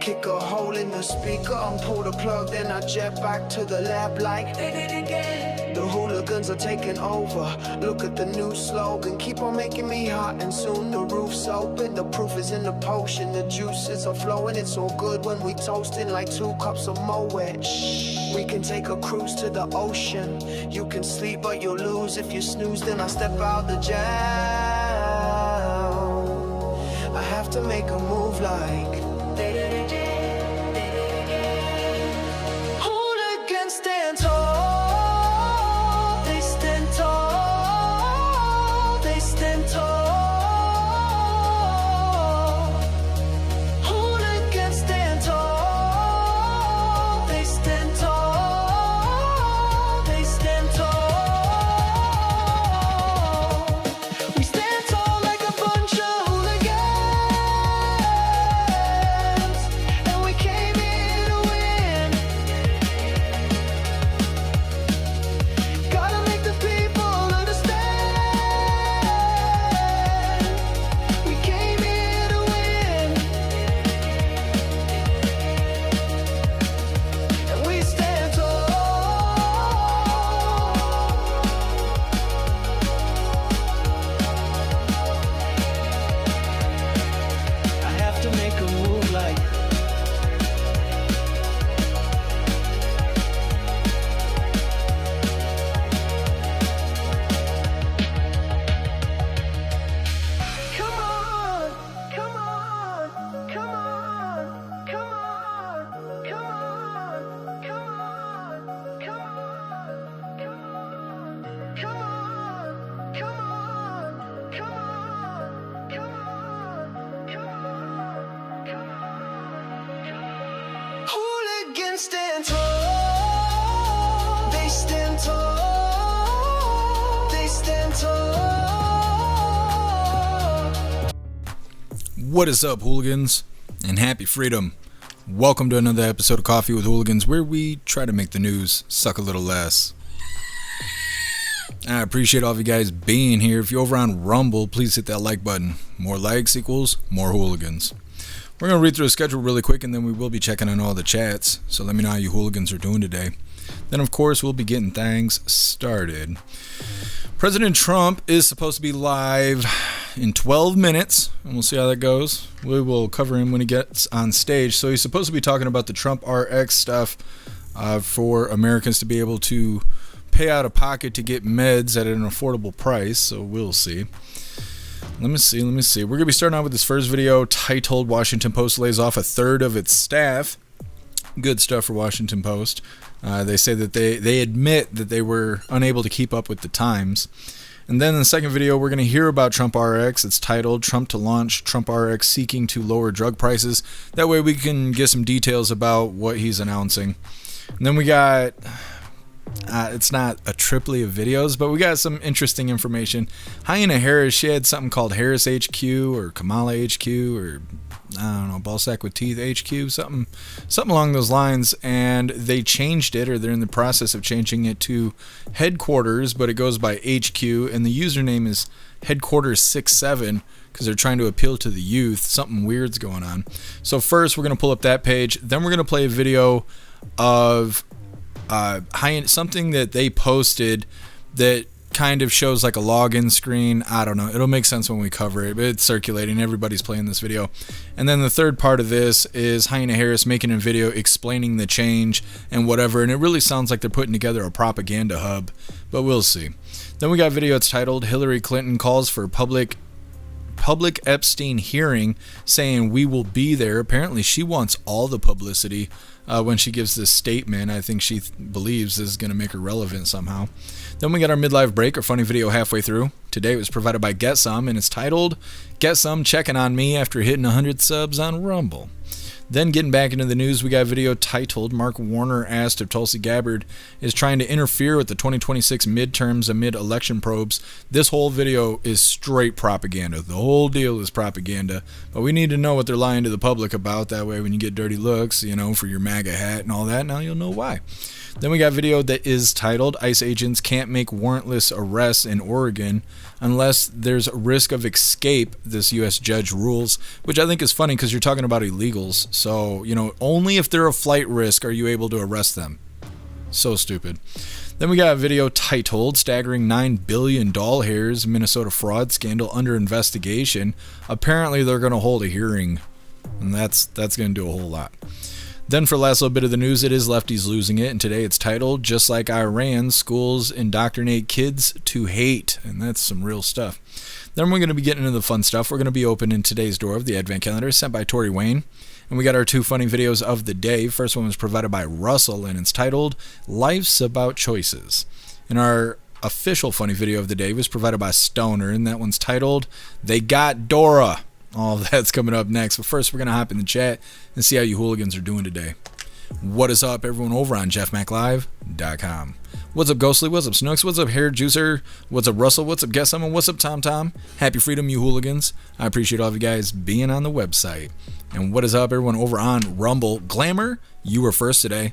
kick a hole in the speaker, unpull the plug, then I jet back to the lab like they did it again. The hooligans are taking over. Look at the new slogan, keep on making me hot, and soon the roof's open. The proof is in the potion, the juices are flowing. It's all good when we toasting like 2 cups of Moet. We can take a cruise to the ocean. You can sleep but you'll lose if you snooze. Then I step out the jam. I have to make a move like hooligans stand tall. They stand tall. They stand tall. Hooligans stand tall. They stand tall. They stand tall. We stand tall like a bunch of hooligans, and we came here to win. Gotta make the people understand. We came here to win, and we stand tall. I have to make a move like come on, come on, come on, come on, come on, come on, come on, come on, come on, come on, come on, come on. Hooligans stand tall. They stand tall. They stand tall. What is up, hooligans, and happy freedom. Welcome to another episode of Coffee with Hooligans, where we try to make the news suck a little less. I appreciate all of you guys being here. If you're over on Rumble, please hit that like button. More likes equals more hooligans. We're going to read through the schedule really quick, and then we will be checking on all the chats, so let me know how you hooligans are doing today. Then, of course, we'll be getting things started. President Trump is supposed to be live in 12 minutes, and we'll see how that goes. We will cover him when he gets on stage. So he's supposed to be talking about the Trump RX stuff for Americans to be able to pay out of pocket to get meds at an affordable price, so we'll see. Let me see. We're going to be starting out with this first video titled Washington Post lays off a third of its staff. Good stuff for Washington Post. They say that they admit that they were unable to keep up with the times. And then in the second video, we're going to hear about Trump RX. It's titled Trump to Launch Trump RX Seeking to Lower Drug Prices. That way we can get some details about what he's announcing. And then we got... it's not a triply of videos, but we got some interesting information. Hyena Harris, she had something called Harris HQ or Kamala HQ or I don't know, Ballsack with Teeth HQ, something along those lines, and they changed it, or they're in the process of changing it to headquarters, but it goes by HQ, and the username is headquarters67 because they're trying to appeal to the youth. Something weird's going on. So first we're going to pull up that page, then we're going to play a video of something that they posted that kind of shows like a login screen. I don't know, it'll make sense when we cover it, but it's circulating, everybody's playing this video. And then the third part of this is Hyena Harris making a video explaining the change and whatever, and it really sounds like they're putting together a propaganda hub, but we'll see. Then we got a video, it's titled Hillary Clinton calls for public Epstein hearing, saying we will be there. Apparently she wants all the publicity when she gives this statement. I think she believes this is going to make her relevant somehow. Then we got our midlife break, our funny video halfway through. Today it was provided by Get Some, and it's titled Get Some Checking on Me After Hitting 100 subs on Rumble. Then getting back into the news, we got a video titled Mark Warner asked if Tulsi Gabbard is trying to interfere with the 2026 midterms amid election probes. This whole video is straight propaganda. The whole deal is propaganda, but we need to know what they're lying to the public about. That way when you get dirty looks, you know, for your MAGA hat and all that, now you'll know why. Then we got a video that is titled ICE agents can't make warrantless arrests in Oregon unless there's a risk of escape, this U.S. judge rules, which I think is funny because you're talking about illegals. So, only if they're a flight risk are you able to arrest them. So stupid. Then we got a video titled Staggering $9 billion doll hairs Minnesota fraud scandal under investigation. Apparently they're going to hold a hearing, and that's going to do a whole lot. Then for the last little bit of the news, it is lefties losing it, and today it's titled Just Like Iran, Schools Indoctrinate Kids to Hate, and that's some real stuff. Then we're going to be getting into the fun stuff. We're going to be opening today's door of the Advent Calendar sent by Tori Wayne. And we got our 2 funny videos of the day. First one was provided by Russell, and it's titled Life's About Choices. And our official funny video of the day was provided by Stoner, and that one's titled They Got Dora. All that's coming up next. But first, we're going to hop in the chat and see how you hooligans are doing today. What is up, everyone, over on jeffmaclive.com. What's up, Ghostly? What's up, Snooks? What's up, Hair Juicer? What's up, Russell? What's up, Guess Someone? What's up, Tom? Happy freedom, you hooligans. I appreciate all of you guys being on the website. And what is up, everyone, over on Rumble? Glamour, you were first today.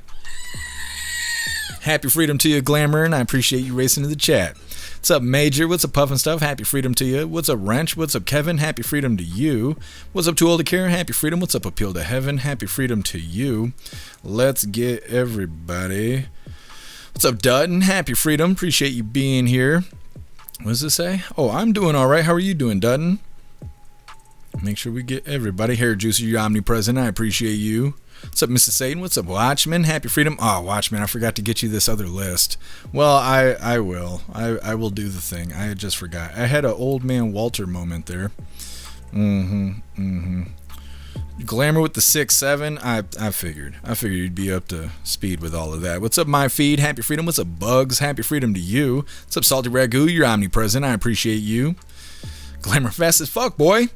Happy freedom to you, Glamour, and I appreciate you racing to the chat. What's up, Major? What's up, Puffin Stuff? Happy freedom to you. What's up, Wrench? What's up, Kevin? Happy freedom to you. What's up, Too Old to Care? Happy freedom. What's up, Appeal to Heaven? Happy freedom to you. Let's get everybody. What's up, Dutton? Happy freedom. Appreciate you being here. What does it say? Oh, I'm doing all right. How are you doing, Dutton? Make sure we get everybody. Hair Juicer, you're omnipresent. I appreciate you. What's up, Mr. Satan? What's up, Watchman? Happy freedom. Oh, Watchman, I forgot to get you this other list. Well, I will. I will do the thing. I just forgot. I had an old man Walter moment there. Glamour with the 6-7. I figured you'd be up to speed with all of that. What's up, My Feed? Happy freedom. What's up, Bugs? Happy freedom to you. What's up, Salty Ragu? You're omnipresent. I appreciate you. Glamour fast as fuck, boy.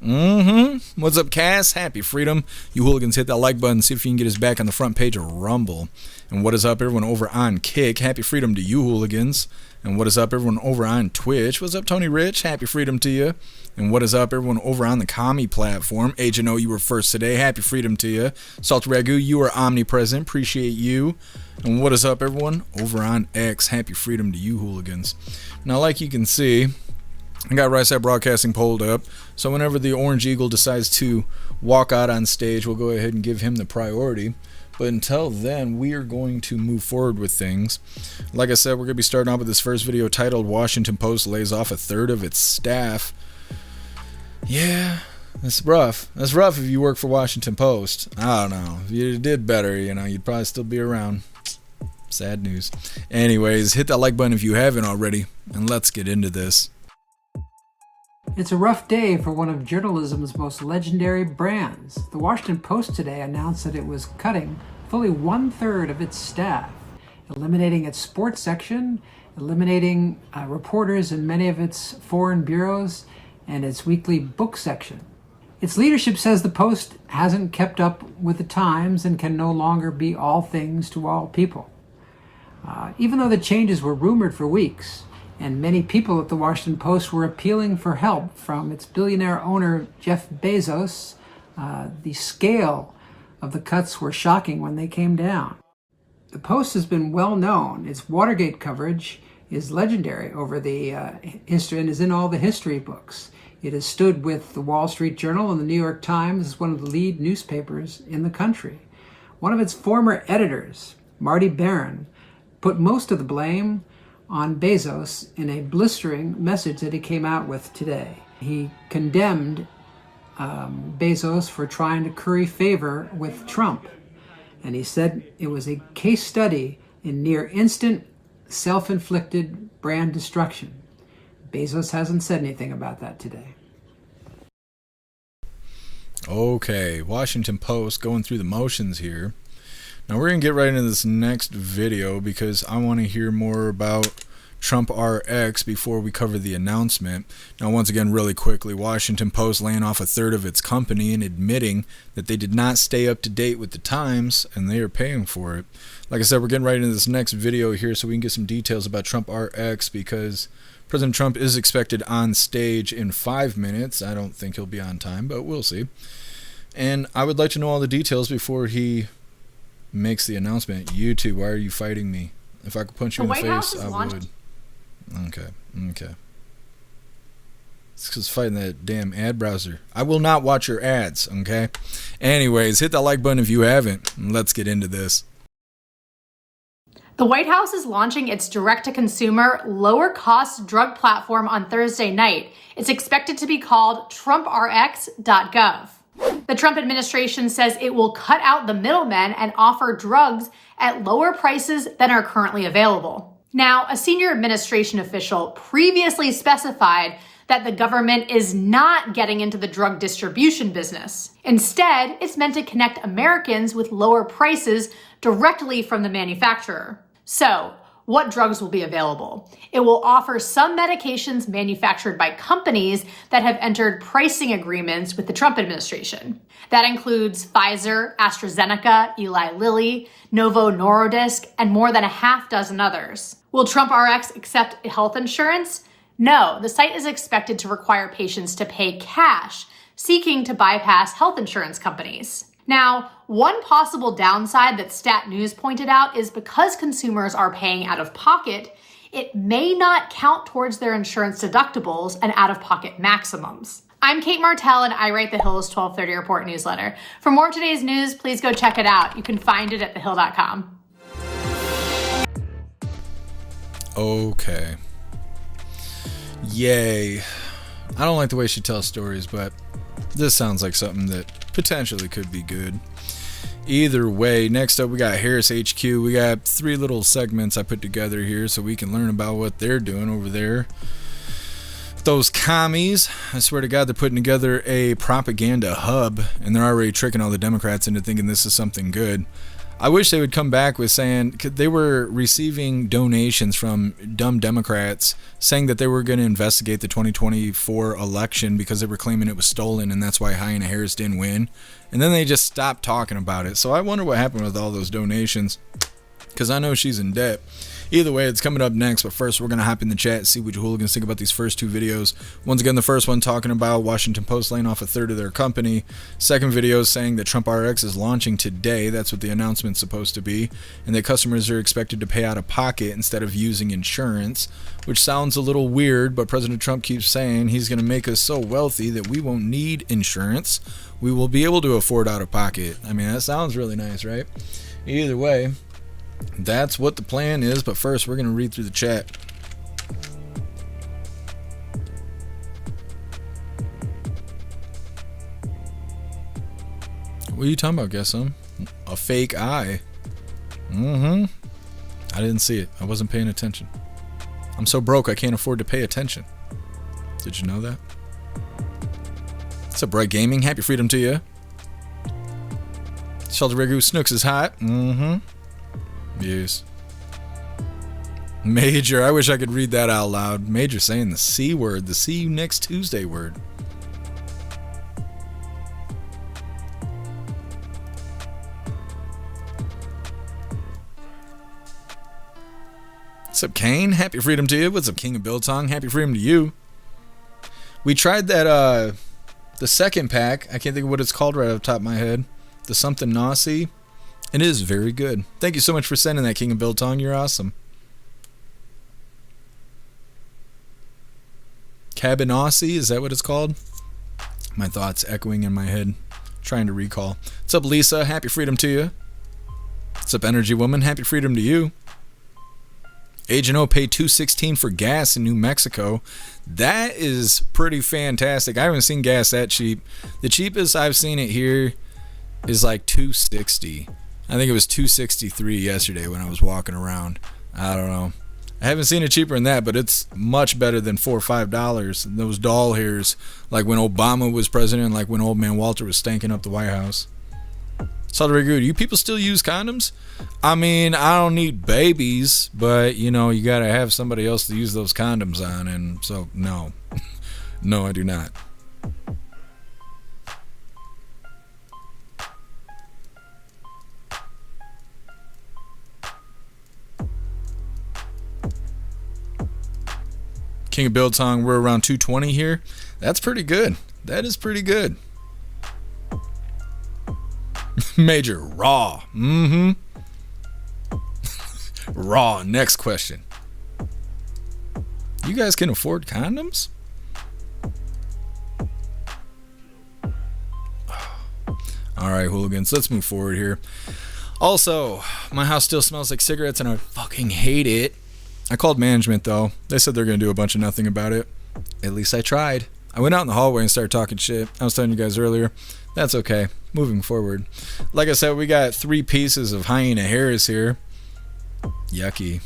What's up, Cass? Happy freedom. You hooligans, hit that like button. See if you can get us back on the front page of Rumble. And what is up, everyone over on Kick? Happy freedom to you, hooligans. And what is up, everyone over on Twitch? What's up, Tony Rich? Happy freedom to you. And what is up, everyone over on the commie platform? Agent O, you were first today. Happy freedom to you. Salty Ragu, you are omnipresent. Appreciate you. And what is up, everyone over on X? Happy freedom to you, hooligans. Now, like you can see, I got Right Side Broadcasting pulled up, so whenever the Orange Eagle decides to walk out on stage, we'll go ahead and give him the priority. But until then, we are going to move forward with things. Like I said, we're going to be starting off with this first video titled Washington Post Lays Off a Third of Its Staff. Yeah, that's rough. That's rough if you work for Washington Post. I don't know. If you did better, you'd probably still be around. Sad news. Anyways, hit that like button if you haven't already, and let's get into this. It's a rough day for one of journalism's most legendary brands. The Washington Post today announced that it was cutting fully 1/3 of its staff, eliminating its sports section, eliminating reporters in many of its foreign bureaus, and its weekly book section. Its leadership says the Post hasn't kept up with the times and can no longer be all things to all people. Even though the changes were rumored for weeks, and many people at the Washington Post were appealing for help from its billionaire owner, Jeff Bezos, the scale of the cuts were shocking when they came down. The Post has been well known. Its Watergate coverage is legendary over the history and is in all the history books. It has stood with the Wall Street Journal and the New York Times as one of the lead newspapers in the country. One of its former editors, Marty Barron, put most of the blame on Bezos in a blistering message that he came out with today. He condemned Bezos for trying to curry favor with Trump. And he said it was a case study in near instant self-inflicted brand destruction. Bezos hasn't said anything about that today. Okay, Washington Post going through the motions here. Now we're going to get right into this next video because I want to hear more about Trump RX before we cover the announcement. Now once again, really quickly, Washington Post laying off a third of its company and admitting that they did not stay up to date with the times and they are paying for it. Like I said, we're getting right into this next video here so we can get some details about Trump RX because President Trump is expected on stage in 5 minutes. I don't think he'll be on time, but we'll see. And I would like to know all the details before he makes the announcement. YouTube, why are you fighting me? If I could punch you in the face, I would. Okay. It's because fighting that damn ad browser. I will not watch your ads, okay? Anyways, hit that like button if you haven't. And let's get into this. The White House is launching its direct-to-consumer, lower-cost drug platform on Thursday night. It's expected to be called TrumpRx.gov. The Trump administration says it will cut out the middlemen and offer drugs at lower prices than are currently available. Now, a senior administration official previously specified that the government is not getting into the drug distribution business. Instead, it's meant to connect Americans with lower prices directly from the manufacturer. So, what drugs will be available? It will offer some medications manufactured by companies that have entered pricing agreements with the Trump administration. That includes Pfizer, AstraZeneca, Eli Lilly, Novo Nordisk, and more than a half dozen others. Will Trump RX accept health insurance? No, the site is expected to require patients to pay cash, seeking to bypass health insurance companies. Now, one possible downside that Stat News pointed out is because consumers are paying out of pocket, it may not count towards their insurance deductibles and out-of-pocket maximums. I'm Kate Martell, and I write the Hill's 1230 Report newsletter. For more of today's news, please go check it out. You can find it at thehill.com. Okay. Yay. I don't like the way she tells stories, but this sounds like something that potentially could be good. Either way, next up we got Harris HQ. We got 3 little segments I put together here so we can learn about what they're doing over there. Those commies, I swear to God, they're putting together a propaganda hub, and they're already tricking all the Democrats into thinking this is something good. I wish they would come back with saying they were receiving donations from dumb Democrats saying that they were going to investigate the 2024 election because they were claiming it was stolen, and that's why Hyena Harris didn't win. And then they just stopped talking about it. So I wonder what happened with all those donations, because I know she's in debt. Either way, it's coming up next, but first we're going to hop in the chat and see what you hooligans think about these first 2 videos. Once again, the first one talking about Washington Post laying off a third of their company. Second video saying that Trump RX is launching today. That's what the announcement's supposed to be. And that customers are expected to pay out of pocket instead of using insurance, which sounds a little weird, but President Trump keeps saying he's going to make us so wealthy that we won't need insurance. We will be able to afford out of pocket. I mean, that sounds really nice, right? Either way, that's what the plan is, but first we're going to read through the chat. What are you talking about, Guessum? A fake eye? I didn't see it. I wasn't paying attention. I'm so broke I can't afford to pay attention. Did you know that? What's up, Bright Gaming? Happy freedom to you. Shelter Ragu Snooks is hot. Yes. Major, I wish I could read that out loud. Major saying the C word, the see you next Tuesday word. What's up, Kane? Happy freedom to you. What's up, King of Biltong? Happy freedom to you. We tried that, the second pack. I can't think of what it's called right off the top of my head. The something Nazi. It is very good. Thank you so much for sending that, King of Biltong. You're awesome. Cabinossi, is that what it's called? My thoughts echoing in my head, trying to recall. What's up, Lisa? Happy freedom to you. What's up, Energy Woman? Happy freedom to you. Agent O paid $2.16 for gas in New Mexico. That is pretty fantastic. I haven't seen gas that cheap. The cheapest I've seen it here is like $2.60. I think it was $2.63 yesterday when I was walking around. I don't know. I haven't seen it cheaper than that, but it's much better than $4 or $5. And those doll hairs, like when Obama was president, like when old man Walter was stanking up the White House. Salary good. You people still use condoms? I mean, I don't need babies, but you know, you gotta have somebody else to use those condoms on, and so no. No, I do not. King of Biltong, we're around 220 here. That's pretty good. That is pretty good. Major, raw. Raw, next question. You guys can afford condoms? All right, hooligans, let's move forward here. Also, my house still smells like cigarettes and I fucking hate it. I called management though. They said they're going to do a bunch of nothing about it. At least I tried. I went out in the hallway and started talking shit. I was telling you guys earlier. That's okay. Moving forward. Like I said, we got 3 pieces of hyena Harris here. Yucky.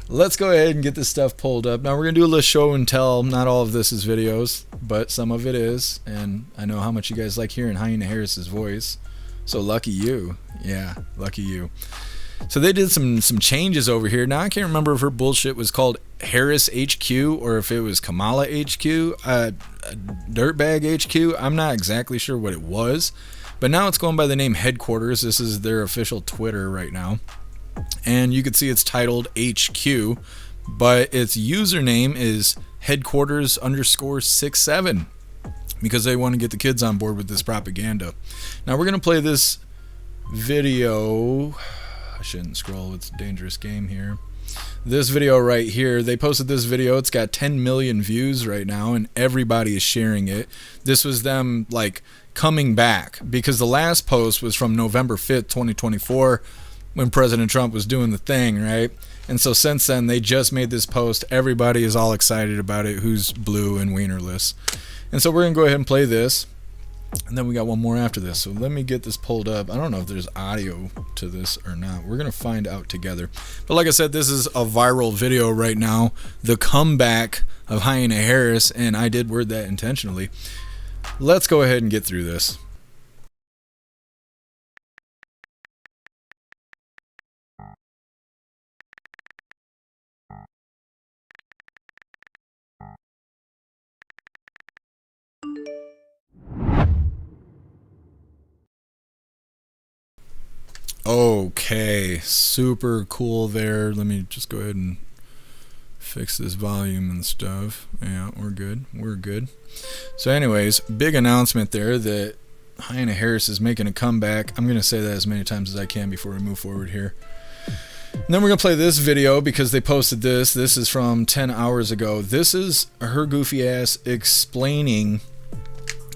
Let's go ahead and get this stuff pulled up. Now we're going to do a little show and tell. Not all of this is videos, but some of it is. And I know how much you guys like hearing Hyena Harris's voice. So lucky you. Yeah, lucky you. So they did some changes over here. Now I can't remember if her bullshit was called Harris HQ or if it was Kamala HQ, Dirtbag HQ. I'm not exactly sure what it was. But now it's going by the name Headquarters. This is their official Twitter right now. And you can see it's titled HQ, but its username is headquarters_67 because they want to get the kids on board with this propaganda. Now we're going to play this video. I shouldn't scroll, it's a dangerous game here. This video right here, they posted this video. It's got 10 million views right now and everybody is sharing it. This was them like coming back because the last post was from November 5th, 2024. When President Trump was doing the thing, right? And so since then, they just made this post. Everybody is all excited about it, who's blue and wienerless. And so we're going to go ahead and play this. And then we got one more after this. So let me get this pulled up. I don't know if there's audio to this or not. We're going to find out together. But like I said, this is a viral video right now. The comeback of Hyena Harris. And I did word that intentionally. Let's go ahead and get through this. Okay, super cool there. Let me just go ahead and fix this volume and stuff. Yeah, we're good. We're good. So anyways, big announcement there that Hyena Harris is making a comeback. I'm going to say that as many times as I can before we move forward here. And then we're going to play this video because they posted this. This is from 10 hours ago. This is her goofy ass explaining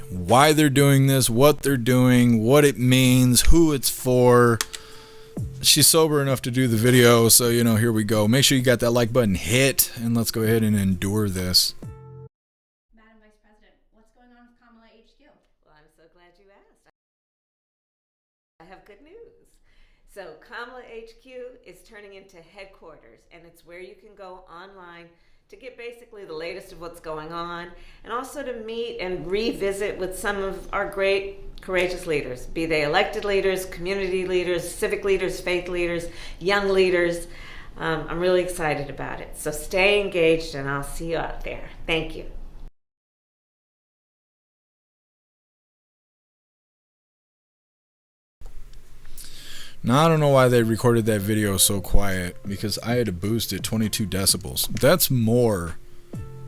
why they're doing this, what they're doing, what it means, who it's for. She's sober enough to do the video, so you know, here we go. Make sure you got that like button hit, and let's go ahead and endure this. Madam Vice President, what's going on with Kamala HQ? Well, I'm so glad you asked. I have good news. So Kamala HQ is turning into headquarters, and it's where you can go online to get basically the latest of what's going on, and also to meet and revisit with some of our great, courageous leaders, be they elected leaders, community leaders, civic leaders, faith leaders, young leaders. I'm really excited about it. So stay engaged, and I'll see you out there. Thank you. Now, I don't know why they recorded that video so quiet, because I had to boost it 22 decibels. That's more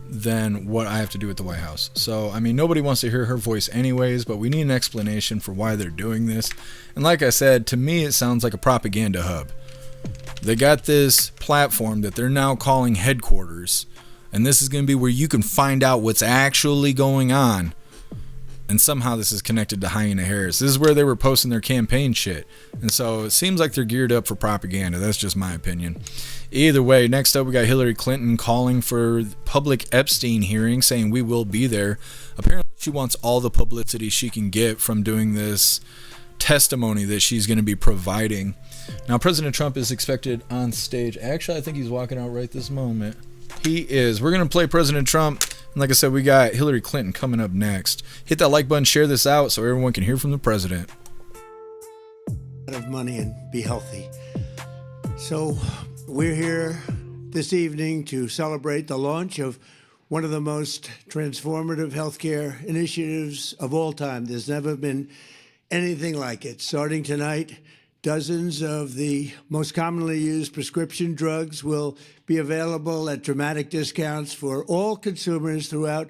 than what I have to do at the White House. So, I mean, nobody wants to hear her voice anyways, but we need an explanation for why they're doing this. And like I said, to me, it sounds like a propaganda hub. They got this platform that they're now calling headquarters, and this is going to be where you can find out what's actually going on. And somehow this is connected to Hyena Harris. This is where they were posting their campaign shit. And so it seems like they're geared up for propaganda. That's just my opinion. Either way, next up we got Hillary Clinton calling for public Epstein hearing, saying we will be there. Apparently she wants all the publicity she can get from doing this testimony that she's going to be providing. Now President Trump is expected on stage. Actually, I think he's walking out right this moment. He is. We're going to play President Trump. And like I said, we got Hillary Clinton coming up next. Hit that like button, share this out so everyone can hear from the president. Of money and be healthy. So we're here this evening to celebrate the launch of one of the most transformative healthcare initiatives of all time. There's never been anything like it. Starting tonight, dozens of the most commonly used prescription drugs will be available at dramatic discounts for all consumers throughout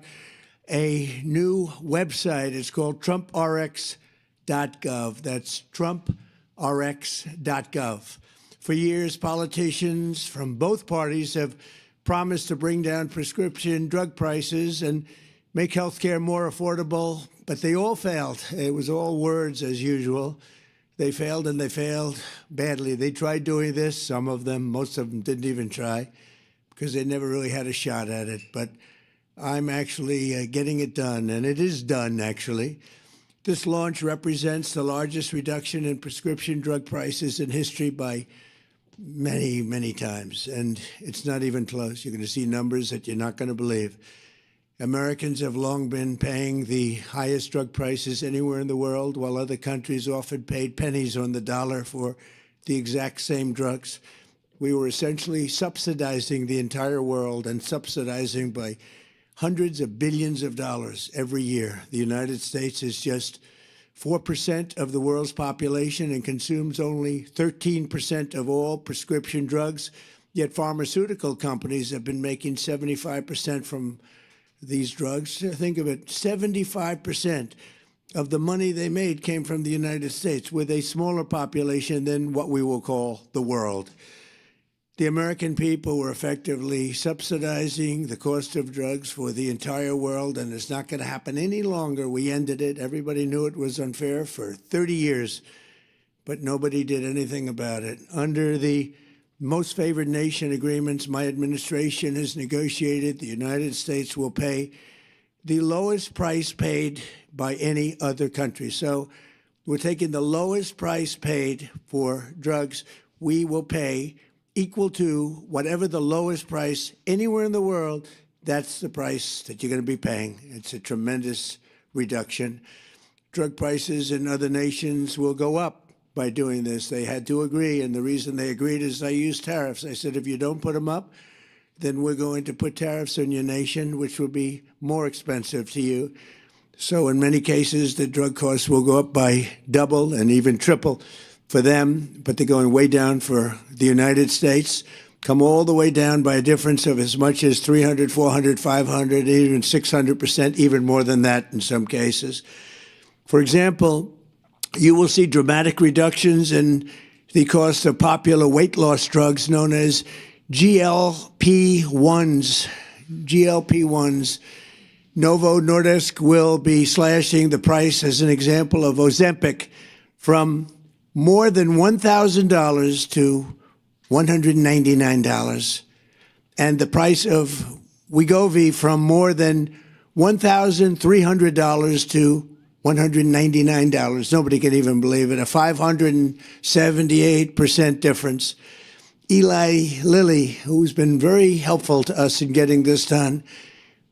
a new website. It's called TrumpRx.gov. That's TrumpRx.gov. For years, politicians from both parties have promised to bring down prescription drug prices and make healthcare more affordable But they all failed. It was all words as usual. They failed, and they failed badly. They tried doing this, some of them. Most of them didn't even try because they never really had a shot at it. But I'm actually getting it done, and it is done, actually. This launch represents the largest reduction in prescription drug prices in history by many, many times, and it's not even close. You're going to see numbers that you're not going to believe. Americans have long been paying the highest drug prices anywhere in the world, while other countries often paid pennies on the dollar for the exact same drugs. We were essentially subsidizing the entire world, and subsidizing by hundreds of billions of dollars every year. The United States is just 4% of the world's population and consumes only 13% of all prescription drugs, yet pharmaceutical companies have been making 75% from these drugs. Think of it, 75% of the money they made came from the United States, with a smaller population than what we will call the world. The American people were effectively subsidizing the cost of drugs for the entire world, and it's not going to happen any longer. We ended it. Everybody knew it was unfair for 30 years, but nobody did anything about it. Under the most favored nation agreements my administration has negotiated, the United States will pay the lowest price paid by any other country. So we're taking the lowest price paid for drugs. We will pay equal to whatever the lowest price anywhere in the world. That's the price that you're going to be paying. It's a tremendous reduction. Drug prices in other nations will go up by doing this. They had to agree, and the reason they agreed is I used tariffs. I said, if you don't put them up, then we're going to put tariffs on your nation, which will be more expensive to you. So in many cases, the drug costs will go up by double and even triple for them, but they're going way down for the United States, come all the way down by a difference of as much as 300, 400, 500, even 600%, even more than that in some cases. For example, you will see dramatic reductions in the cost of popular weight loss drugs known as GLP-1s. GLP-1s. Novo Nordisk will be slashing the price, as an example, of Ozempic from more than $1,000 to $199, and the price of Wegovy from more than $1,300 to $199. Nobody can even believe it. A 578% difference. Eli Lilly, who's been very helpful to us in getting this done,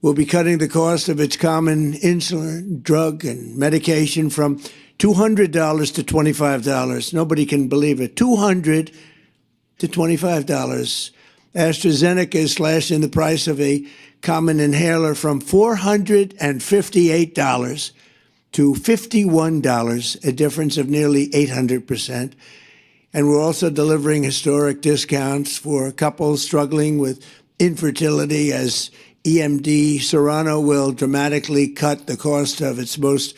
will be cutting the cost of its common insulin, drug, and medication from $200 to $25. Nobody can believe it. $200 to $25. AstraZeneca is slashing the price of a common inhaler from $458 to $51, a difference of nearly 800%. And we're also delivering historic discounts for couples struggling with infertility, as EMD Serrano will dramatically cut the cost of its most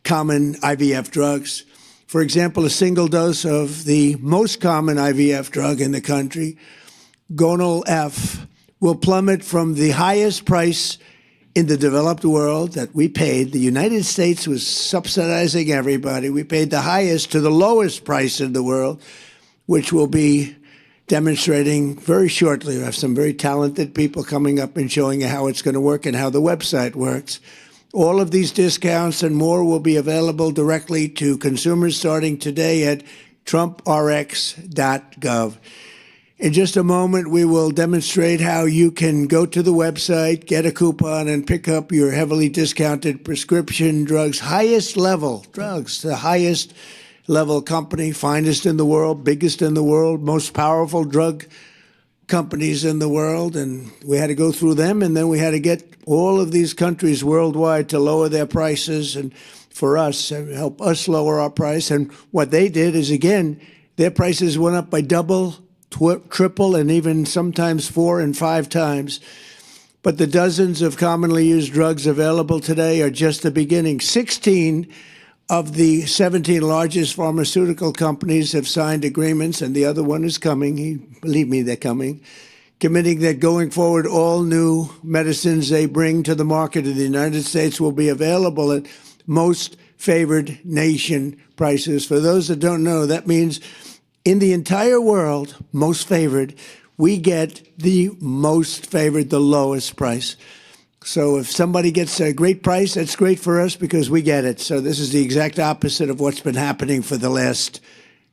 common IVF drugs. For example, a single dose of the most common IVF drug in the country, Gonal F, will plummet from the highest price in the developed world that we paid. The United States was subsidizing everybody. We paid the highest to the lowest price in the world, which will be demonstrating very shortly. We have some very talented people coming up and showing you how it's going to work and how the website works. All of these discounts and more will be available directly to consumers starting today at trumprx.gov. In just a moment, we will demonstrate how you can go to the website, get a coupon, and pick up your heavily discounted prescription drugs, highest level drugs, the highest level company, finest in the world, biggest in the world, most powerful drug companies in the world. And we had to go through them, and then we had to get all of these countries worldwide to lower their prices, and for us, help us lower our price. And what they did is, again, their prices went up by double, triple, and even sometimes 4 and 5 times. But the dozens of commonly used drugs available today are just the beginning. 16 of the 17 largest pharmaceutical companies have signed agreements, and the other one is coming. Believe me, they're coming, committing that going forward, all new medicines they bring to the market in the United States will be available at most favored nation prices. For those that don't know, that means in the entire world, most favored, we get the most favored, the lowest price. So if somebody gets a great price, that's great for us because we get it. So this is the exact opposite of what's been happening for the last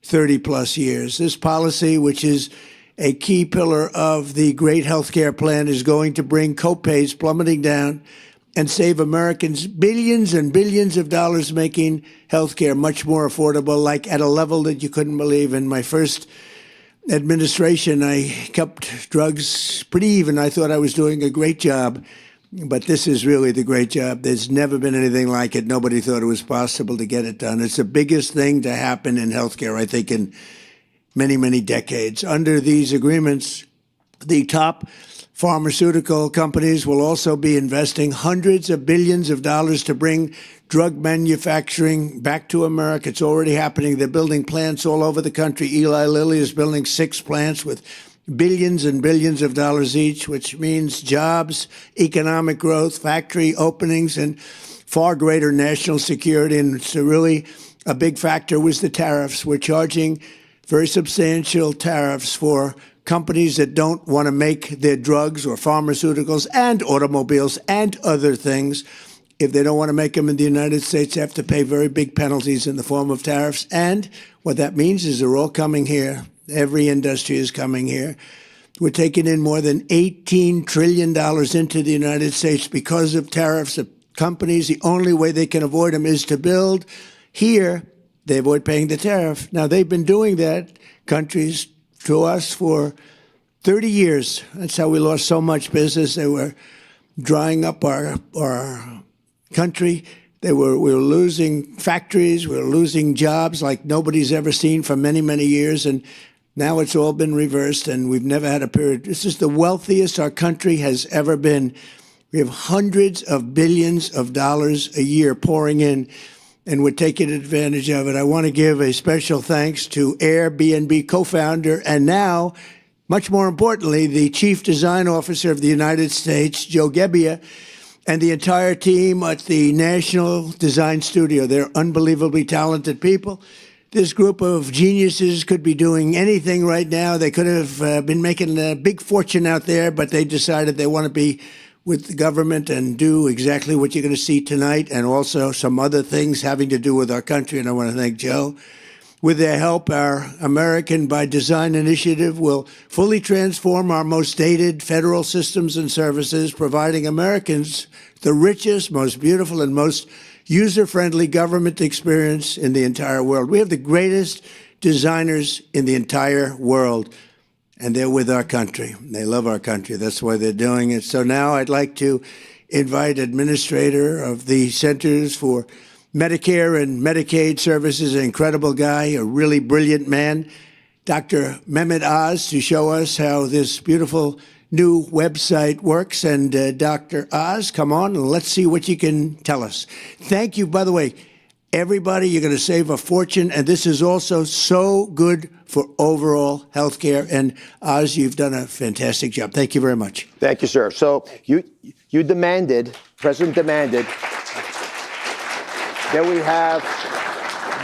30 plus years. This policy, which is a key pillar of the great healthcare plan, is going to bring copays plummeting down and save Americans billions and billions of dollars, making healthcare much more affordable, like at a level that you couldn't believe. In my first administration, I kept drugs pretty even. I thought I was doing a great job. But this is really the great job. There's never been anything like it. Nobody thought it was possible to get it done. It's the biggest thing to happen in healthcare, I think, in many, many decades. Under these agreements, the top pharmaceutical companies will also be investing hundreds of billions of dollars to bring drug manufacturing back to America. It's already happening. They're building plants all over the country. Eli Lilly is building 6 plants with billions and billions of dollars each, which means jobs, economic growth, factory openings, and far greater national security. And it's really a big factor was the tariffs. We're charging very substantial tariffs for companies that don't want to make their drugs or pharmaceuticals and automobiles and other things. If they don't want to make them in the United States, they have to pay very big penalties in the form of tariffs. And what that means is they're all coming here. Every industry is coming here. We're taking in more than $18 trillion into the United States because of tariffs. The companies, the only way they can avoid them is to build here. They avoid paying the tariff. Now, they've been doing that, countries, to us for 30 years. That's how we lost so much business. They were drying up our country. We were losing factories. We were losing jobs like nobody's ever seen for many, many years. And now it's all been reversed, and we've never had a period. This is the wealthiest our country has ever been. We have hundreds of billions of dollars a year pouring in, and we're taking advantage of it. I want to give a special thanks to Airbnb co-founder and now, much more importantly, the Chief Design Officer of the United States, Joe Gebbia, and the entire team at the National Design Studio. They're unbelievably talented people. This group of geniuses could be doing anything right now. They could have been making a big fortune out there, but they decided they want to be with the government and do exactly what you're going to see tonight, and also some other things having to do with our country. And I want to thank Joe. With their help, our American by Design initiative will fully transform our most dated federal systems and services, providing Americans the richest, most beautiful, and most user-friendly government experience in the entire world. We have the greatest designers in the entire world, and they're with our country. They love our country. That's why they're doing it. So now I'd like to invite Administrator of the Centers for Medicare and Medicaid Services, an incredible guy, a really brilliant man, Dr. Mehmet Oz, to show us how this beautiful new website works. And Dr. Oz, come on and let's see what you can tell us. Thank you, by the way, everybody. You're going to save a fortune, and this is also so good for overall health care. And Oz, you've done a fantastic job. Thank you very much. Thank you, sir. So you demanded, President demanded, that we have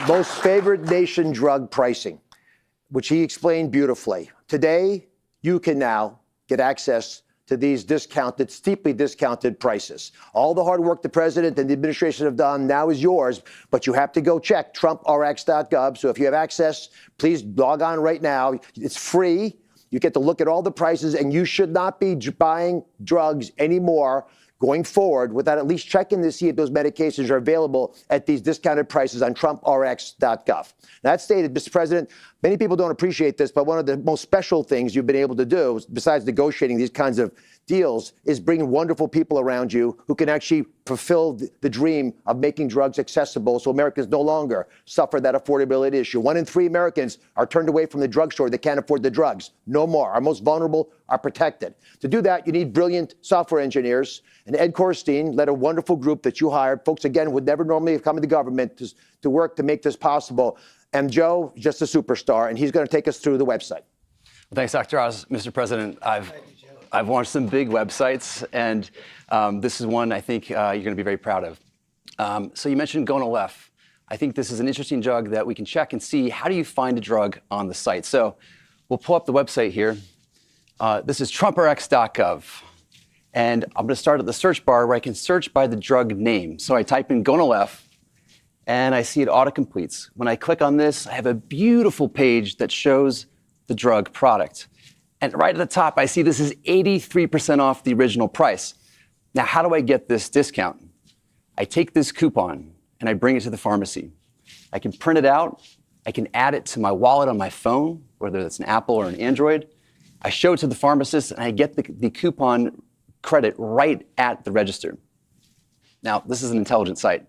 most favored nation drug pricing, which he explained beautifully. Today, you can now get access to these discounted, steeply discounted prices. All the hard work the president and the administration have done now is yours, but you have to go check trumprx.gov. So if you have access, please log on right now. It's free. You get to look at all the prices, and you should not be buying drugs anymore going forward without at least checking to see if those medications are available at these discounted prices on trumprx.gov. That stated, Mr. President, many people don't appreciate this, but one of the most special things you've been able to do, besides negotiating these kinds of deals, is bringing wonderful people around you who can actually fulfill the dream of making drugs accessible so Americans no longer suffer that affordability issue. 1 in 3 Americans are turned away from the drugstore. They can't afford the drugs. No more. Our most vulnerable are protected. To do that, you need brilliant software engineers. And Ed Korstein led a wonderful group that you hired. Folks, again, would never normally have come into government to work to make this possible. And Joe, just a superstar, and he's going to take us through the website. Well, thanks, Dr. Oz. Mr. President, I've launched some big websites, and this is one I think you're going to be very proud of. So you mentioned Gonal-F. I think this is an interesting drug that we can check and see how do you find a drug on the site. So we'll pull up the website here. This is trumprx.gov. And I'm going to start at the search bar where I can search by the drug name. So I type in Gonal-F, and I see it autocompletes. When I click on this, I have a beautiful page that shows the drug product. And right at the top, I see this is 83% off the original price. Now, how do I get this discount? I take this coupon and I bring it to the pharmacy. I can print it out. I can add it to my wallet on my phone, whether it's an Apple or an Android. I show it to the pharmacist and I get the coupon credit right at the register. Now, this is an intelligent site.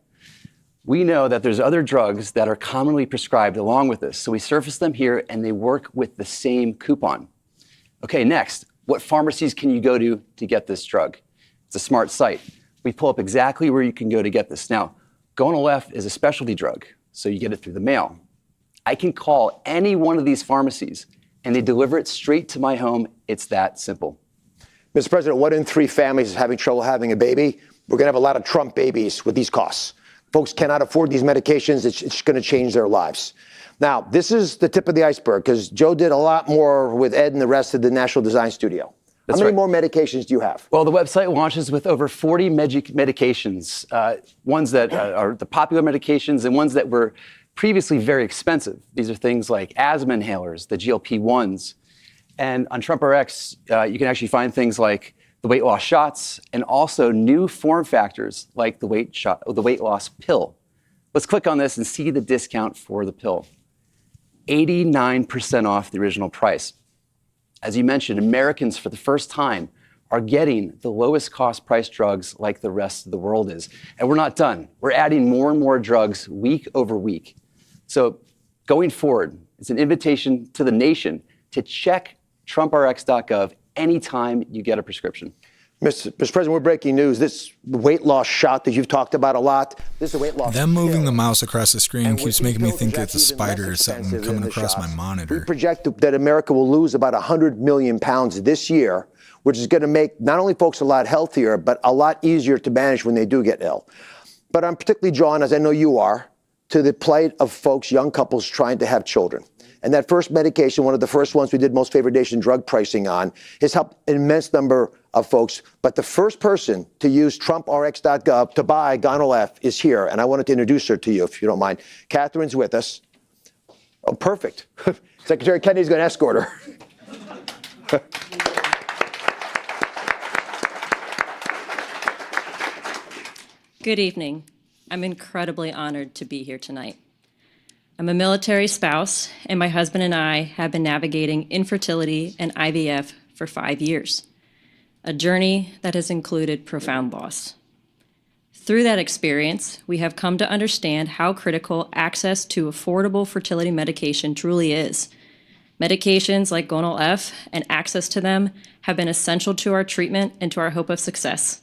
We know that there's other drugs that are commonly prescribed along with this. So we surface them here and they work with the same coupon. Okay, next, what pharmacies can you go to get this drug? It's a smart site. We pull up exactly where you can go to get this. Now, Gonal-F is a specialty drug, so you get it through the mail. I can call any one of these pharmacies and they deliver it straight to my home. It's that simple. Mr. President, 1 in 3 families is having trouble having a baby. We're going to have a lot of Trump babies with these costs. Folks cannot afford these medications. It's going to change their lives. Now, this is the tip of the iceberg because Joe did a lot more with Ed and the rest of the National Design Studio. That's How many right. more medications do you have? Well, the website launches with over 40 medications, ones that are the popular medications and ones that were previously very expensive. These are things like asthma inhalers, the GLP-1s. And on TrumpRx, you can actually find things like the weight loss shots and also new form factors like the weight loss pill. Let's click on this and see the discount for the pill. 89% off the original price. As you mentioned, Americans for the first time are getting the lowest cost price drugs like the rest of the world is. And we're not done. We're adding more and more drugs week over week. So going forward, it's an invitation to the nation to check trumprx.gov anytime you get a prescription. Mr. President, we're breaking news. This weight loss shot that you've talked about a lot, this is a weight loss Them moving pill. the mouse across the screen And keeps with making me these think pills, it's a it's actually spider even or less something expensive coming than the across my shots. monitor. We project that America will lose about 100 million pounds this year, which is going to make not only folks a lot healthier, but a lot easier to manage when they do get ill. But I'm particularly drawn, as I know you are, to the plight of folks, young couples trying to have children. And that first medication, one of the first ones we did most favored nation drug pricing on, has helped an immense number of folks. But the first person to use trumprx.gov to buy Gonal-F is here. And I wanted to introduce her to you, if you don't mind. Catherine's with us. Oh, perfect. Secretary Kennedy's going to escort her. Good evening. I'm incredibly honored to be here tonight. I'm a military spouse, and my husband and I have been navigating infertility and IVF for 5 years, a journey that has included profound loss. Through that experience, we have come to understand how critical access to affordable fertility medication truly is. Medications like Gonal-F and access to them have been essential to our treatment and to our hope of success.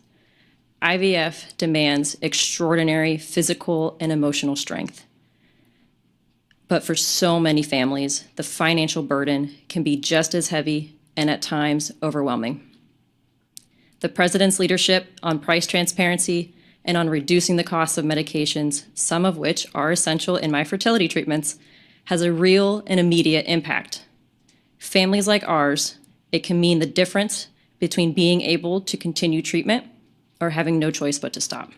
IVF demands extraordinary physical and emotional strength. But for so many families, the financial burden can be just as heavy and at times overwhelming. The President's leadership on price transparency and on reducing the costs of medications, some of which are essential in my fertility treatments, has a real and immediate impact. Families like ours, it can mean the difference between being able to continue treatment or having no choice but to stop.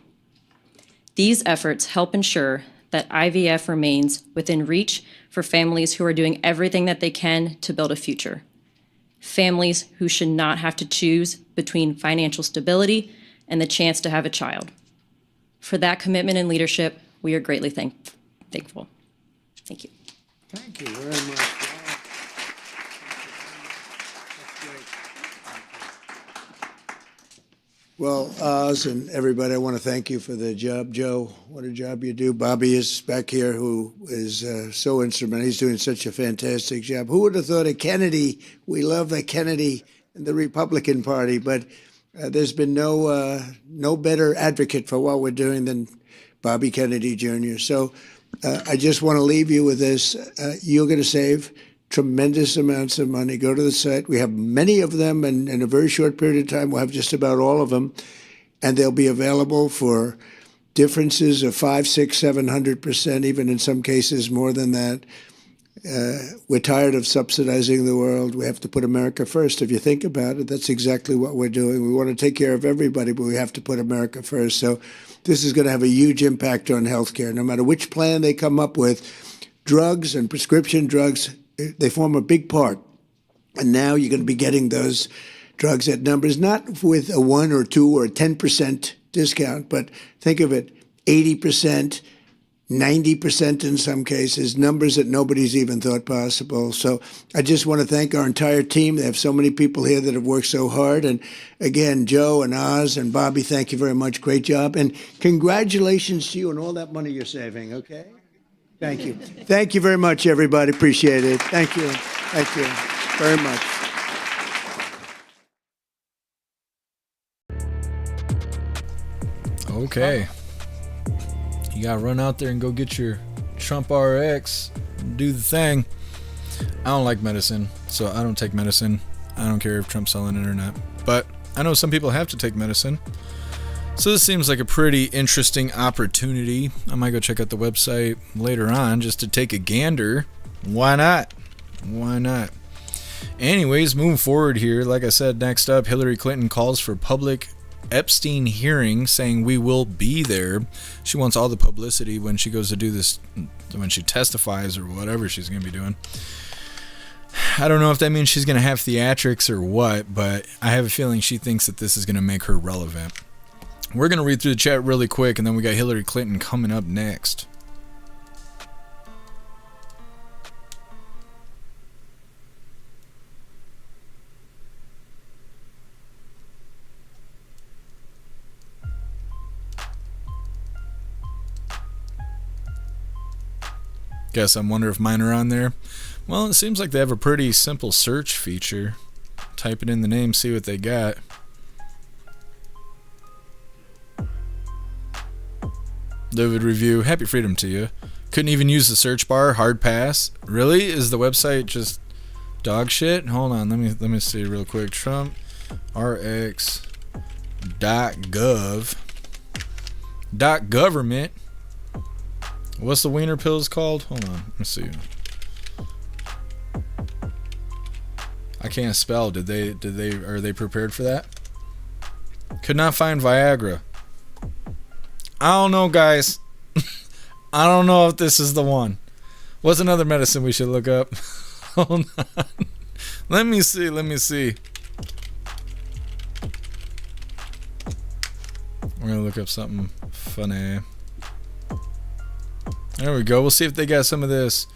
These efforts help ensure that IVF remains within reach for families who are doing everything that they can to build a future. Families who should not have to choose between financial stability and the chance to have a child. For that commitment and leadership, we are greatly thankful. Thank you. Thank you very much. Well, Oz and everybody, I want to thank you for the job. Joe, what a job you do. Bobby is back here, who is so instrumental. He's doing such a fantastic job. Who would have thought of Kennedy? We love the Kennedy and the Republican Party, but there's been no better advocate for what we're doing than Bobby Kennedy Jr. So I just want to leave you with this. You're going to save tremendous amounts of money. Go to the site. We have many of them, and in a very short period of time, we'll have just about all of them, and they'll be available for differences of 5, 6, 700%, even in some cases more than that. We're tired of subsidizing the world. We have to put America first. If you think about it, that's exactly what we're doing. We want to take care of everybody, but we have to put America first. So this is going to have a huge impact on healthcare. No matter which plan they come up with, drugs and prescription drugs, they form a big part. And now you're going to be getting those drugs at numbers, not with a 1 or 2 or 10% discount, but think of it, 80%, 90% in some cases, numbers that nobody's even thought possible. So I just want to thank our entire team. They have so many people here that have worked so hard. And again, Joe and Oz and Bobby, thank you very much. Great job. And congratulations to you on all that money you're saving, okay? Thank you. Thank you very much, everybody. Appreciate it. Thank you. Thank you very much. Okay. You gotta run out there and go get your Trump RX, do the thing. I don't like medicine, so I don't take medicine. I don't care if Trump's selling it or not. But I know some people have to take medicine. So this seems like a pretty interesting opportunity. I might go check out the website later on just to take a gander. Why not? Why not? Anyways, moving forward here, like I said, next up, Hillary Clinton calls for public Epstein hearing, saying we will be there. She wants all the publicity when she goes to do this, when she testifies or whatever she's going to be doing. I don't know if that means she's going to have theatrics or what, but I have a feeling she thinks that this is going to make her relevant. We're going to read through the chat really quick, and then we got Hillary Clinton coming up next. Guess I wonder if mine are on there. Well, it seems like they have a pretty simple search feature. Type it in the name, see what they got. Livid review, happy freedom to you. Couldn't even use the search bar, hard pass. Really? Is the website just dog shit? Hold on, let me see real quick. TrumpRx.gov. .government. What's the wiener pills called? Hold on, let's see. I can't spell. Are they prepared for that? Could not find Viagra. I don't know, guys. I don't know if this is the one. What's another medicine we should look up? Hold on. Let me see. We're gonna look up something funny. There we go. We'll see if they got some of this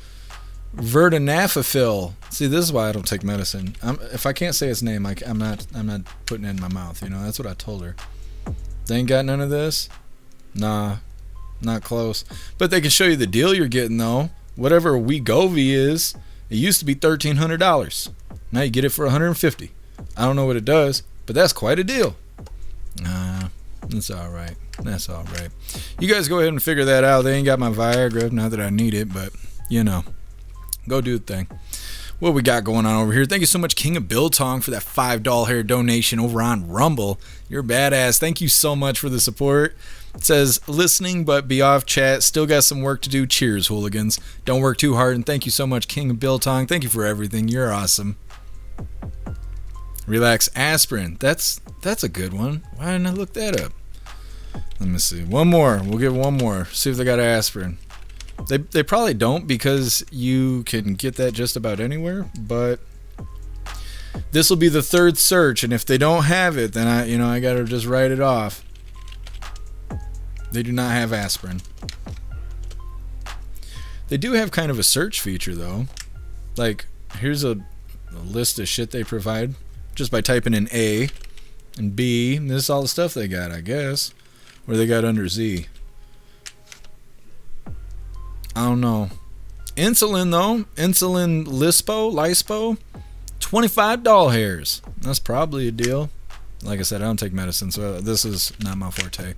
Verdenafil. See, this is why I don't take medicine. If I can't say its name, I'm not putting it in my mouth. You know, that's what I told her. They ain't got none of this. Nah, not close. But they can show you the deal you're getting though. Whatever Wegovy is, it used to be $1,300. Now you get it for $150. I don't know what it does, but that's quite a deal. Nah, that's all right. That's all right. You guys go ahead and figure that out. They ain't got my Viagra, not that I need it, but you know, go do the thing. What we got going on over here? Thank you so much, King of Biltong, for that $5 hair donation over on Rumble. You're badass. Thank you so much for the support. It says, listening but be off chat. Still got some work to do. Cheers, hooligans. Don't work too hard. And thank you so much, King of Biltong. Thank you for everything. You're awesome. Relax aspirin. That's a good one. Why didn't I look that up? Let me see. One more. We'll give one more. See if they got aspirin. They probably don't, because you can get that just about anywhere. But this will be the third search, and if they don't have it, then I gotta just write it off. They do not have aspirin. They do have kind of a search feature though. Like, here's a list of shit they provide just by typing in A and B. And this is all the stuff they got, I guess. What do they got under Z? I don't know. Insulin though. Insulin Lispro. $25 hairs. That's probably a deal. Like I said, I don't take medicine, so this is not my forte.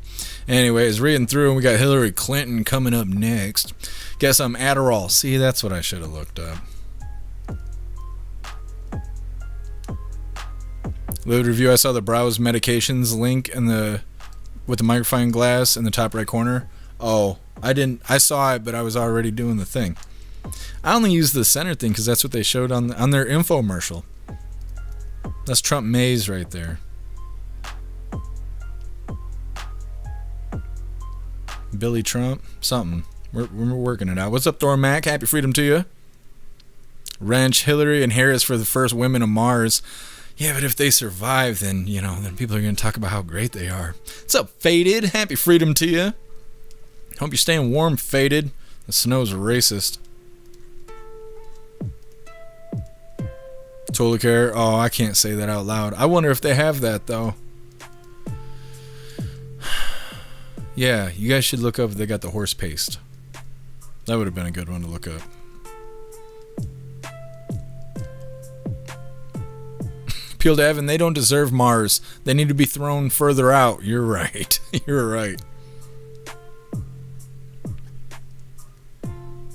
Anyways, reading through, and we got Hillary Clinton coming up next. Guess I'm Adderall. See, that's what I should have looked up. Live review. I saw the browse medications link in the with the magnifying glass in the top right corner? Oh, I saw it, but I was already doing the thing. I only use the center thing because that's what they showed on their infomercial. That's Trump Maze right there. Billy Trump, something. We're working it out. What's up, Thor Mac? Happy freedom to you. Wrench, Hillary and Harris for the first women on Mars. Yeah, but if they survive, then, then people are going to talk about how great they are. What's up, Faded? Happy freedom to you. Hope you're staying warm, Faded. The snow's racist. Toilet care. Oh, I can't say that out loud. I wonder if they have that, though. Yeah, you guys should look up if they got the horse paste. That would have been a good one to look up. Peel to Evan, they don't deserve Mars. They need to be thrown further out. You're right. You're right.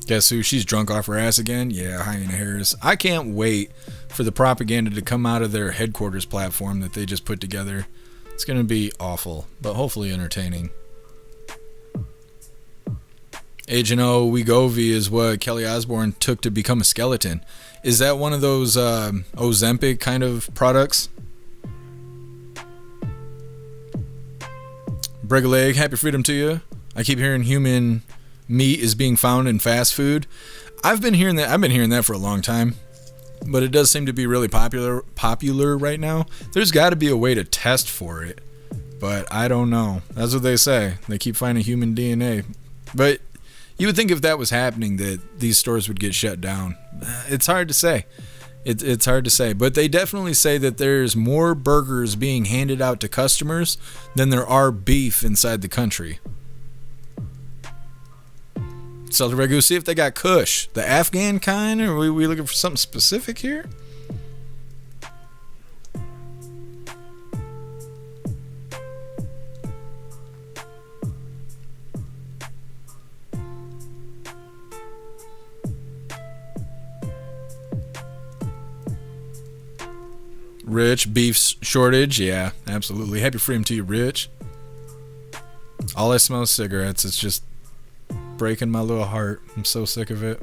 Guess who? She's drunk off her ass again? Yeah, Hyena Harris. I can't wait for the propaganda to come out of their headquarters platform that they just put together. It's going to be awful, but hopefully entertaining. Agent O Wegovy is what Kelly Osbourne took to become a skeleton. Is that one of those Ozempic kind of products? Break a leg, happy freedom to you. I keep hearing human meat is being found in fast food. I've been hearing that for a long time, but it does seem to be really popular right now. There's got to be a way to test for it, but I don't know. That's what they say. They keep finding human DNA, but you would think if that was happening that these stores would get shut down. It's hard to say. It's hard to say, but they definitely say that there's more burgers being handed out to customers than there are beef inside the country. So we're going to see if they got Kush, the Afghan kind, or are we looking for something specific here? Rich, beef shortage, yeah, absolutely. Happy freedom to you, Rich. All I smell is cigarettes. It's just breaking my little heart. I'm so sick of it.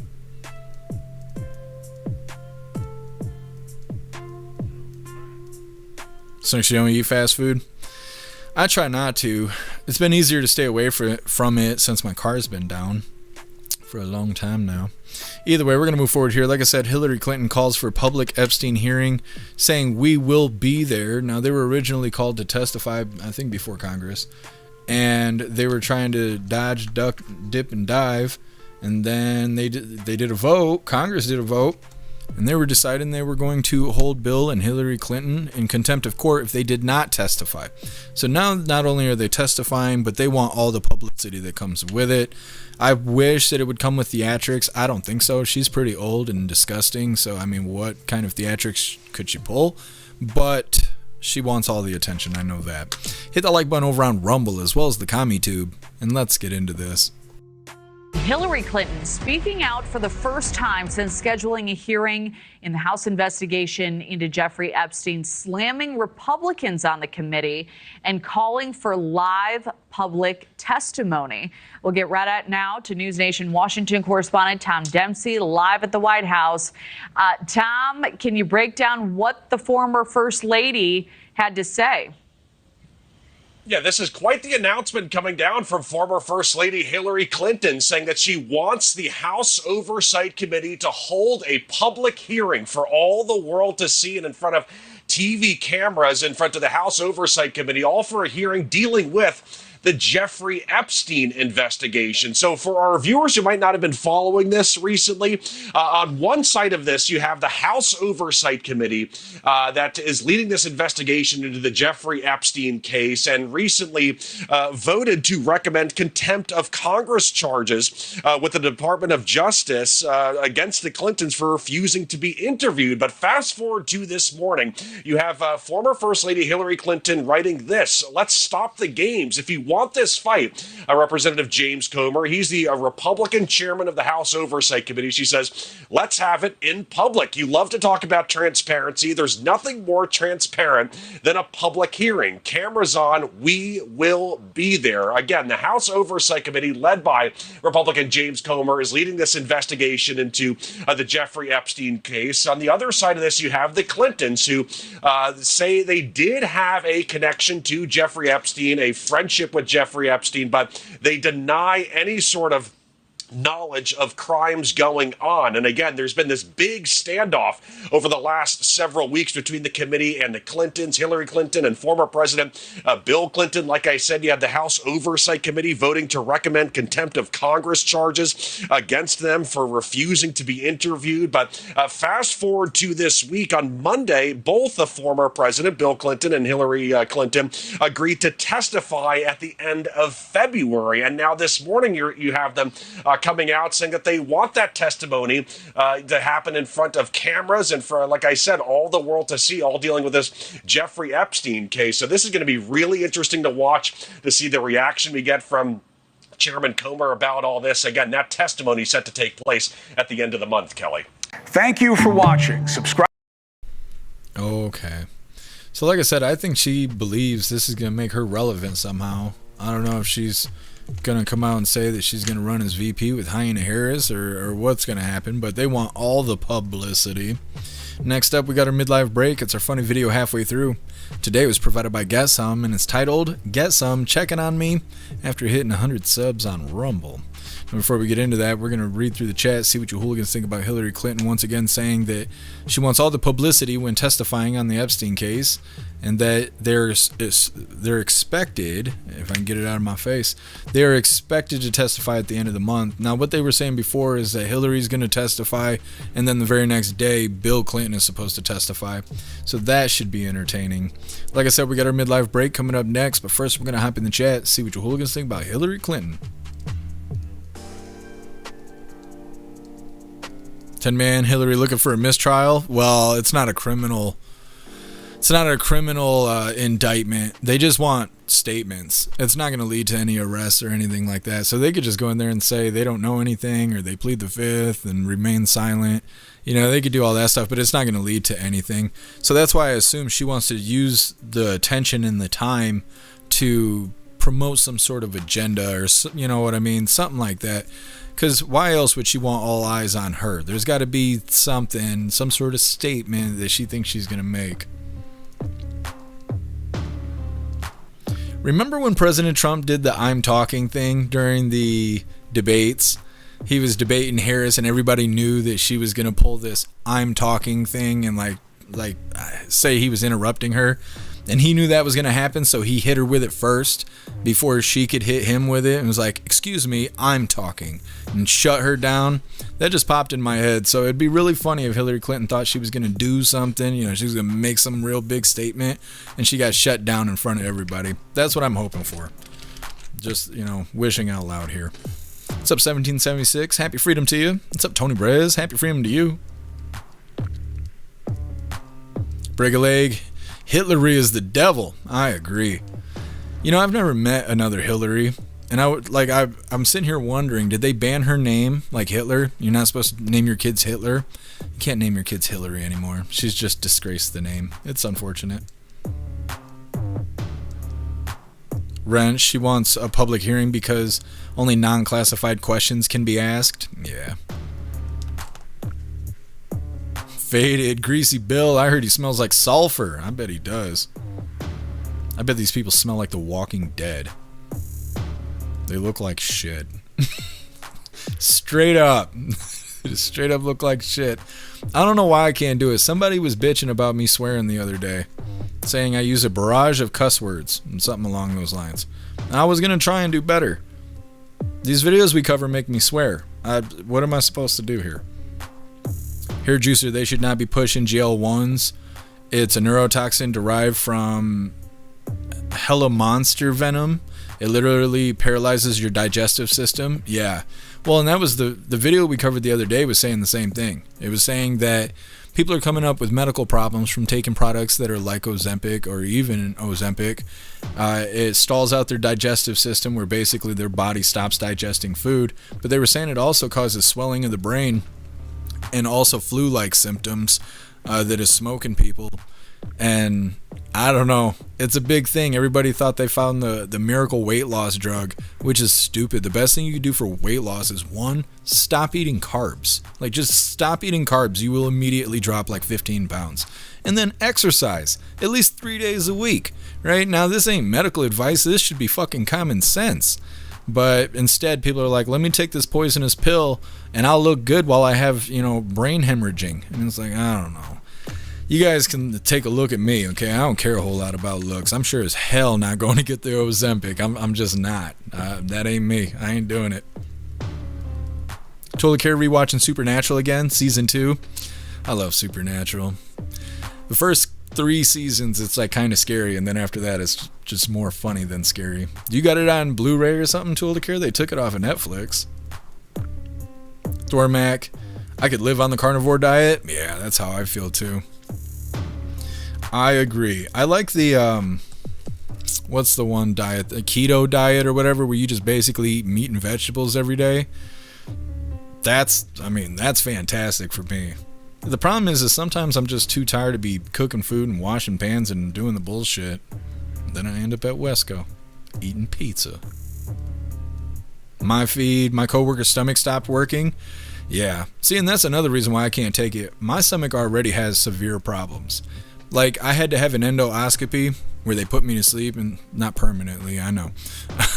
So you don't eat fast food? I try not to. It's been easier to stay away from it since my car's been down for a long time now. Either way, we're going to move forward here. Like I said, Hillary Clinton calls for public Epstein hearing, saying we will be there. Now, they were originally called to testify, I think, before Congress. And they were trying to dodge, duck, dip, and dive. And then they did a vote. Congress did a vote. And they were deciding they were going to hold Bill and Hillary Clinton in contempt of court if they did not testify. So now not only are they testifying, but they want all the publicity that comes with it. I wish that it would come with theatrics. I don't think so. She's pretty old and disgusting. So, I mean, what kind of theatrics could she pull? But she wants all the attention. I know that. Hit the like button over on Rumble as well as the CommuTube. And let's get into this. Hillary Clinton speaking out for the first time since scheduling a hearing in the House investigation into Jeffrey Epstein, slamming Republicans on the committee and calling for live public testimony. We'll get right at now to News Nation Washington correspondent Tom Dempsey live at the White House. Tom, can you break down what the former First Lady had to say? Yeah, this is quite the announcement coming down from former First Lady Hillary Clinton, saying that she wants the House Oversight Committee to hold a public hearing for all the world to see and in front of TV cameras in front of the House Oversight Committee, all for a hearing dealing with the Jeffrey Epstein investigation. So for our viewers who might not have been following this recently, on one side of this, you have the House Oversight Committee that is leading this investigation into the Jeffrey Epstein case and recently voted to recommend contempt of Congress charges with the Department of Justice against the Clintons for refusing to be interviewed. But fast forward to this morning, you have former First Lady Hillary Clinton writing this: "Let's stop the games. If you want this fight. Representative James Comer, he's the Republican chairman of the House Oversight Committee. She says, let's have it in public. You love to talk about transparency. There's nothing more transparent than a public hearing. Cameras on, we will be there. Again, the House Oversight Committee, led by Republican James Comer, is leading this investigation into the Jeffrey Epstein case. On the other side of this, you have the Clintons, who say they did have a connection to Jeffrey Epstein, a friendship with Jeffrey Epstein, but they deny any sort of knowledge of crimes going on. And again, there's been this big standoff over the last several weeks between the committee and the Clintons, Hillary Clinton and former President Bill Clinton. Like I said, you had the House Oversight Committee voting to recommend contempt of Congress charges against them for refusing to be interviewed. But fast forward to this week, on Monday, both the former President Bill Clinton and Hillary Clinton agreed to testify at the end of February. And now this morning, you have them coming out saying that they want that testimony to happen in front of cameras and for, like I said, all the world to see, all dealing with this Jeffrey Epstein case. So this is going to be really interesting to watch, to see the reaction we get from Chairman Comer about all this. Again, that testimony is set to take place at the end of the month, Kelly. Thank you for watching. Subscribe. Okay. So like I said, I think she believes this is going to make her relevant somehow. I don't know if she's gonna come out and say that she's gonna run as VP with Hyena Harris or what's gonna happen, but they want all the publicity. Next up, we got our midlife break. It's our funny video halfway through. Today was provided by Get Some, and it's titled Get Some Checking on Me after hitting 100 subs on Rumble. And before we get into that, we're going to read through the chat, see what you hooligans think about Hillary Clinton once again saying that she wants all the publicity when testifying on the Epstein case, and that they're expected, if I can get it out of my face, they're expected to testify at the end of the month. Now, what they were saying before is that Hillary's going to testify, and then the very next day, Bill Clinton is supposed to testify. So that should be entertaining. Like I said, we got our midlife break coming up next, but first we're going to hop in the chat, see what you hooligans think about Hillary Clinton. 10-man Hillary looking for a mistrial. Well, it's not a criminal. It's not a criminal indictment. They just want statements. It's not going to lead to any arrests or anything like that. So they could just go in there and say they don't know anything, or they plead the fifth and remain silent. You know, they could do all that stuff, but it's not going to lead to anything. So that's why I assume she wants to use the attention and the time to promote some sort of agenda, or you know what I mean, something like that. Because why else would she want all eyes on her? There's got to be something, some sort of statement that she thinks she's going to make. Remember when President Trump did the I'm talking thing during the debates? He was debating Harris, and everybody knew that she was going to pull this I'm talking thing and like say he was interrupting her. And he knew that was going to happen, so he hit her with it first before she could hit him with it, and was like, excuse me, I'm talking, and shut her down. That just popped in my head. So it'd be really funny if Hillary Clinton thought she was going to do something, you know, she was going to make some real big statement, and she got shut down in front of everybody. That's what I'm hoping for. Just, you know, wishing out loud here. What's up, 1776? Happy freedom to you. What's up, Tony Brez? Happy freedom to you. Break a leg. Hillary is the devil. I agree. You know, I've never met another Hillary, and I'm sitting here wondering, did they ban her name like Hitler? You're not supposed to name your kids Hitler. You can't name your kids Hillary anymore. She's just disgraced the name. It's unfortunate. Wrench, she wants a public hearing because only non-classified questions can be asked. Yeah. Faded Greasy Bill, I heard he smells like sulfur. I bet he does. I bet these people smell like the Walking Dead. They look like shit. Straight up. Just straight up look like shit. I don't know why I can't do it. Somebody was bitching about me swearing the other day, saying I use a barrage of cuss words and something along those lines. And I was going to try and do better. These videos we cover make me swear. What am I supposed to do here? Hair juicer, they should not be pushing GL1s. It's a neurotoxin derived from hella monster venom. It literally paralyzes your digestive system. Yeah. Well, and that was the video we covered the other day was saying the same thing. It was saying that People are coming up with medical problems from taking products that are like Ozempic or even Ozempic. It stalls out their digestive system where basically their body stops digesting food. But they were saying it also causes swelling of the brain and also flu-like symptoms that is smoking people. And I don't know, it's a big thing. Everybody thought they found the miracle weight loss drug, which is stupid. The best thing you can do for weight loss is, one, stop eating carbs. Like, just stop eating carbs. You will immediately drop like 15 pounds. And then exercise at least 3 days a week, right? Now, this ain't medical advice. This should be fucking common sense. But instead, people are like, let me take this poisonous pill and I'll look good while I have, brain hemorrhaging. And it's like, I don't know. You guys can take a look at me, okay? I don't care a whole lot about looks. I'm sure as hell not going to get the Ozempic. I'm just not. That ain't me. I ain't doing it. Totally care rewatching Supernatural again, season 2. I love Supernatural. The first 3 seasons, it's like kind of scary, and then after that, it's just more funny than scary. You got it on Blu-ray or something, Totally care? They took it off of Netflix. Dormac, I could live on the carnivore diet. Yeah, that's how I feel too. I agree. I like the, what's the one diet? The keto diet or whatever, where you just basically eat meat and vegetables every day. That's fantastic for me. The problem is sometimes I'm just too tired to be cooking food and washing pans and doing the bullshit. Then I end up at Wesco, eating pizza. My coworker's stomach stopped working. Yeah. See, and that's another reason why I can't take it. My stomach already has severe problems. Like, I had to have an endoscopy where they put me to sleep, and not permanently, I know.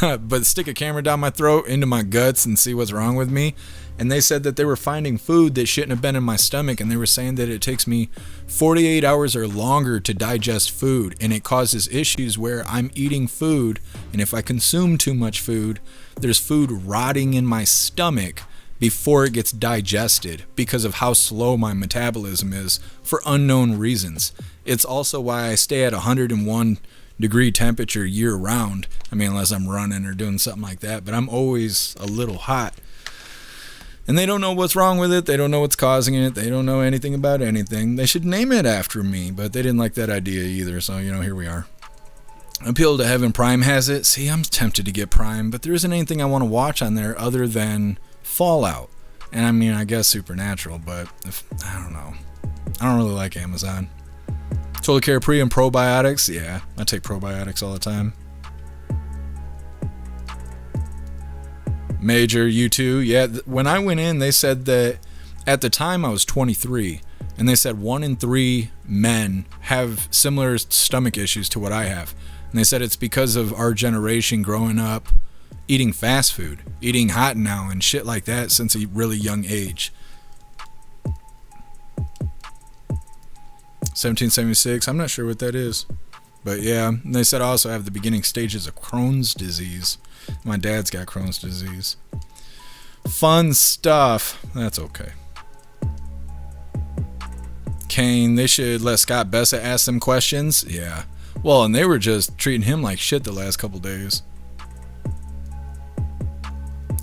But stick a camera down my throat, into my guts, and see what's wrong with me. And they said that they were finding food that shouldn't have been in my stomach, and they were saying that it takes me 48 hours or longer to digest food, and it causes issues where I'm eating food, and if I consume too much food, there's food rotting in my stomach before it gets digested because of how slow my metabolism is for unknown reasons. It's also why I stay at 101 degree temperature year round. I mean, unless I'm running or doing something like that, but I'm always a little hot. And they don't know what's wrong with it. They don't know what's causing it. They don't know anything about anything. They should name it after me, but they didn't like that idea either. So, here we are. Appeal to Heaven Prime has it. See, I'm tempted to get Prime, but there isn't anything I want to watch on there other than Fallout. And I mean, I guess Supernatural, but I don't know. I don't really like Amazon. Total Care Pre and probiotics. Yeah, I take probiotics all the time. Major, you too. Yeah, when I went in, they said that at the time I was 23, and they said 1 in 3 men have similar stomach issues to what I have. And they said it's because of our generation growing up eating fast food, eating hot now and shit like that since a really young age. 1776, I'm not sure what that is. But yeah, they said I also have the beginning stages of Crohn's disease. My dad's got Crohn's disease. Fun stuff. That's okay. Kane, they should let Scott Bessa ask them questions. Yeah. Well, and they were just treating him like shit the last couple days.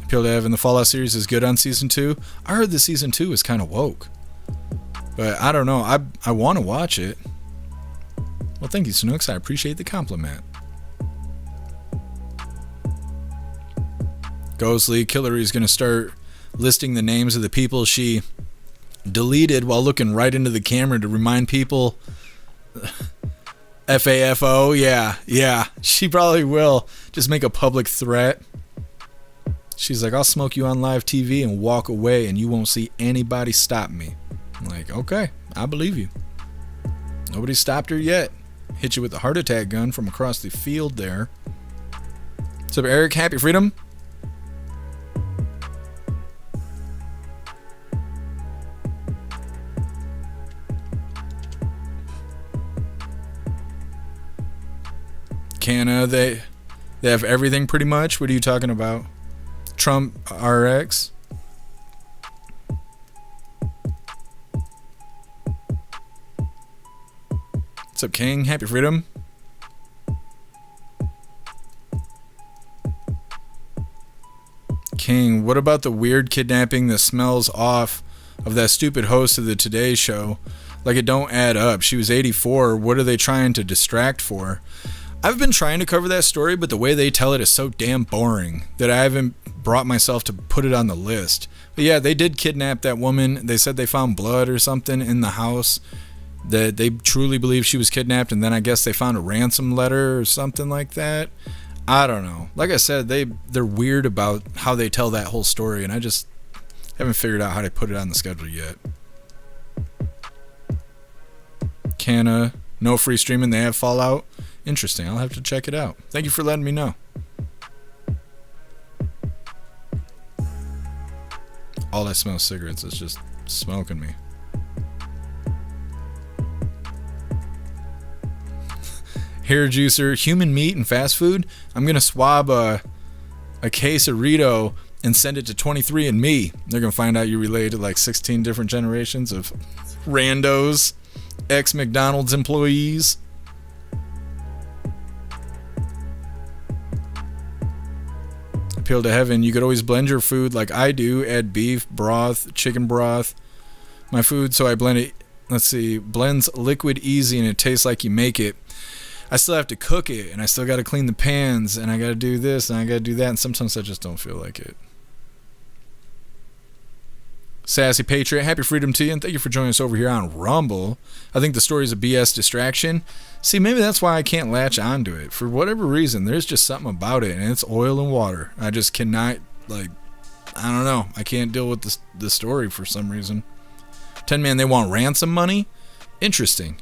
Appeal to Heaven, the Fallout series is good on season 2. I heard the season 2 is kind of woke. But I don't know. I want to watch it. Well, thank you, Snooks. I appreciate the compliment. Ghostly, Hillary going to start listing the names of the people she deleted while looking right into the camera to remind people. FAFO, yeah. She probably will. Just make a public threat. She's like, I'll smoke you on live TV and walk away and you won't see anybody stop me. I'm like, okay, I believe you. Nobody stopped her yet. Hit you with a heart attack gun from across the field there. What's up, Eric? Happy Freedom? Canada, they have everything pretty much. What are you talking about? Trump RX? What's up, King? Happy Freedom? King, what about the weird kidnapping that smells off of that stupid host of the Today Show? Like, it don't add up. She was 84. What are they trying to distract for? I've been trying to cover that story, but the way they tell it is so damn boring that I haven't brought myself to put it on the list. But yeah, they did kidnap that woman. They said they found blood or something in the house, that they truly believe she was kidnapped, and then I guess they found a ransom letter or something like that. I don't know. Like I said, they're weird about how they tell that whole story, and I just haven't figured out how to put it on the schedule yet. No free streaming. They have Fallout. Interesting. I'll have to check it out. Thank you for letting me know. All I smell is cigarettes. It's just smoking me. Hair juicer, human meat and fast food. I'm gonna swab a quesarito and send it to 23andMe. They're gonna find out you related to like 16 different generations of randos, ex-McDonald's employees. Appeal to heaven. You could always blend your food like I do. Add beef, broth, chicken broth. My food, so I blend it. Let's see, blends liquid easy and it tastes like you make it. I still have to cook it, and I still got to clean the pans, and I got to do this, and I got to do that, and sometimes I just don't feel like it. Sassy Patriot, happy freedom to you, and thank you for joining us over here on Rumble. I think the story is a BS distraction. See, maybe that's why I can't latch onto it. For whatever reason, there's just something about it, and it's oil and water. I just cannot, I don't know. I can't deal with the story for some reason. 10 Man, they want ransom money? Interesting.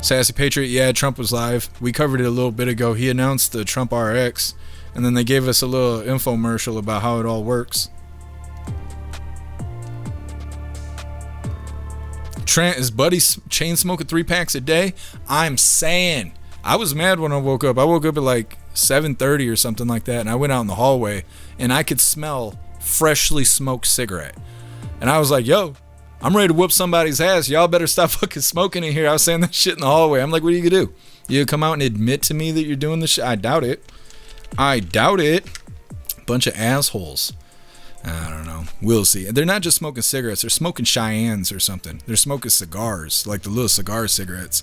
Sassy Patriot, yeah, Trump was live. We covered it a little bit ago. He announced the Trump RX, and then they gave us a little infomercial about how it all works. Trent, is Buddy chain smoking 3 packs a day? I'm saying. I was mad when I woke up. I woke up at like 7:30 or something like that, and I went out in the hallway, and I could smell freshly smoked cigarette. And I was like, yo, I'm ready to whoop somebody's ass. Y'all better stop fucking smoking in here. I was saying that shit in the hallway. I'm like, what are you gonna do? You come out and admit to me that you're doing this shit? I doubt it. Bunch of assholes. I don't know. We'll see. They're not just smoking cigarettes. They're smoking Cheyennes or something. They're smoking cigars, like the little cigar cigarettes.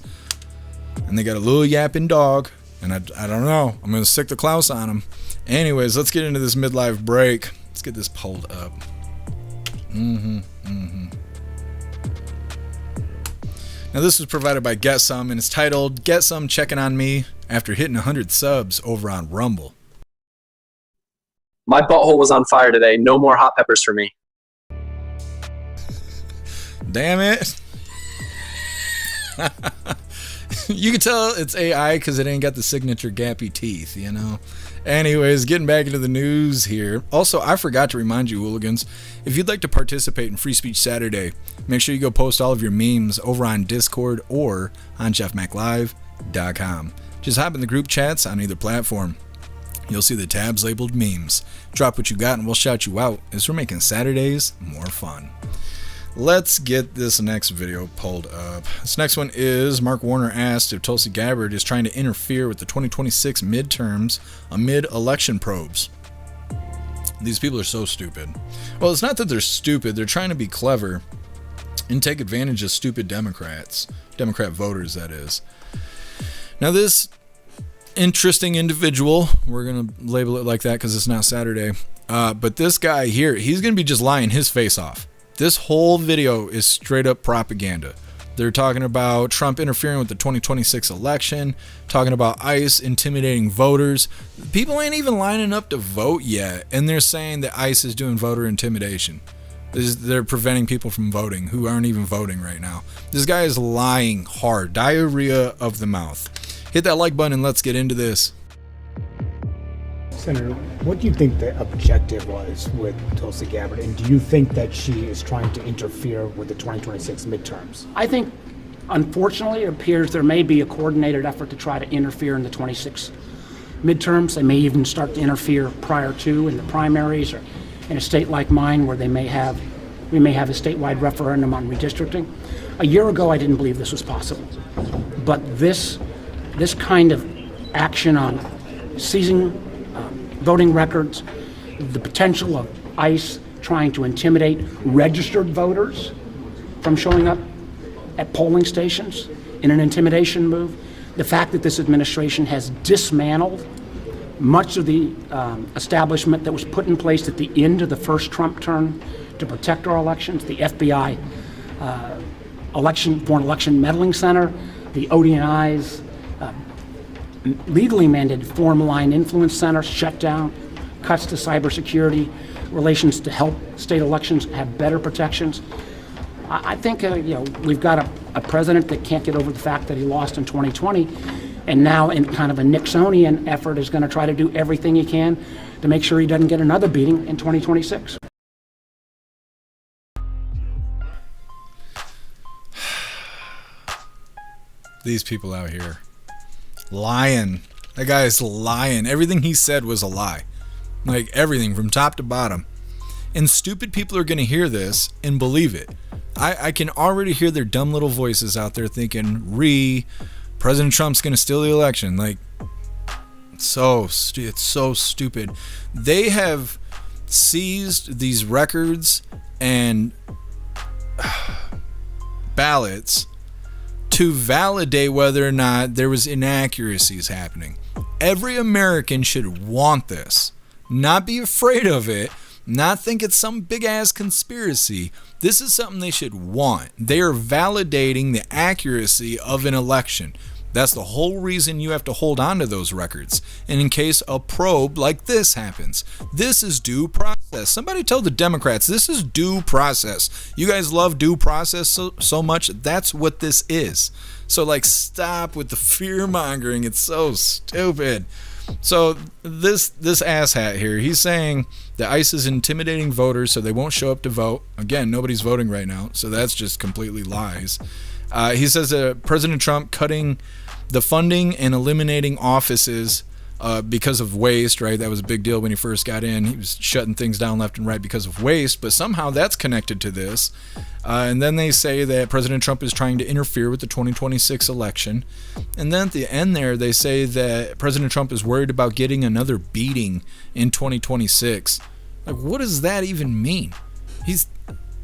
And they got a little yapping dog. And I don't know. I'm going to stick the Klaus on them. Anyways, let's get into this midlife break. Let's get this pulled up. Now, this was provided by Get Some, and it's titled, Get Some Checking on Me After Hitting 100 Subs over on Rumble. My butthole was on fire today. No more hot peppers for me. Damn it. You can tell it's AI because it ain't got the signature gappy teeth, you know? Anyways, getting back into the news here. Also, I forgot to remind you, hooligans, if you'd like to participate in Free Speech Saturday, make sure you go post all of your memes over on Discord or on jeffmaclive.com. Just hop in the group chats on either platform. You'll see the tabs labeled memes. Drop what you got and we'll shout you out as we're making Saturdays more fun. Let's get this next video pulled up. This next one is Mark Warner asked if Tulsi Gabbard is trying to interfere with the 2026 midterms amid election probes. These people are so stupid. Well, it's not that they're stupid. They're trying to be clever and take advantage of stupid Democrats. Democrat voters, that is. Now, this interesting individual, we're going to label it like that because it's not Saturday, but this guy here, he's going to be just lying his face off. This whole video is straight up propaganda. They're talking about Trump interfering with the 2026 election, talking about ICE intimidating voters. People ain't even lining up to vote yet, and they're saying that ICE is doing voter intimidation. They're preventing people from voting who aren't even voting right now. This guy is lying hard. Diarrhea of the mouth. Hit that like button and let's get into this. Senator, what do you think the objective was with Tulsi Gabbard, and do you think that she is trying to interfere with the 2026 midterms? I think, unfortunately, it appears there may be a coordinated effort to try to interfere in the 26 midterms. They may even start to interfere prior to in the primaries, or in a state like mine where we may have a statewide referendum on redistricting. A year ago, I didn't believe this was possible, but this kind of action on seizing voting records, the potential of ICE trying to intimidate registered voters from showing up at polling stations in an intimidation move. The fact that this administration has dismantled much of the establishment that was put in place at the end of the first Trump term to protect our elections, the FBI Foreign Election Meddling Center, the ODNI's legally mandated Foreign Malign Influence Center shut down, cuts to cybersecurity relations to help state elections have better protections. I think we've got a president that can't get over the fact that he lost in 2020, and now in kind of a Nixonian effort is going to try to do everything he can to make sure he doesn't get another beating in 2026. These people out here lying. That guy is lying. Everything he said was a lie. Like everything from top to bottom. And stupid people are going to hear this and believe it. I can already hear their dumb little voices out there thinking, President Trump's going to steal the election. Like, it's so stupid. They have seized these records and ballots to validate whether or not there was inaccuracies happening. Every American should want this, not be afraid of it, not think it's some big ass conspiracy. This is something they should want. They are validating the accuracy of an election. That's the whole reason you have to hold on to those records. And in case a probe like this happens, this is due process. Somebody tell the Democrats this is due process. You guys love due process so much. That's what this is. So like, stop with the fear mongering. It's so stupid. So this asshat here, he's saying that ICE is intimidating voters so they won't show up to vote. Again, nobody's voting right now, so that's just completely lies. He says that President Trump cutting the funding and eliminating offices because of waste, right? That was a big deal when he first got in. He was shutting things down left and right because of waste, but somehow that's connected to this. And then they say that President Trump is trying to interfere with the 2026 election. And then at the end there, they say that President Trump is worried about getting another beating in 2026. Like, what does that even mean?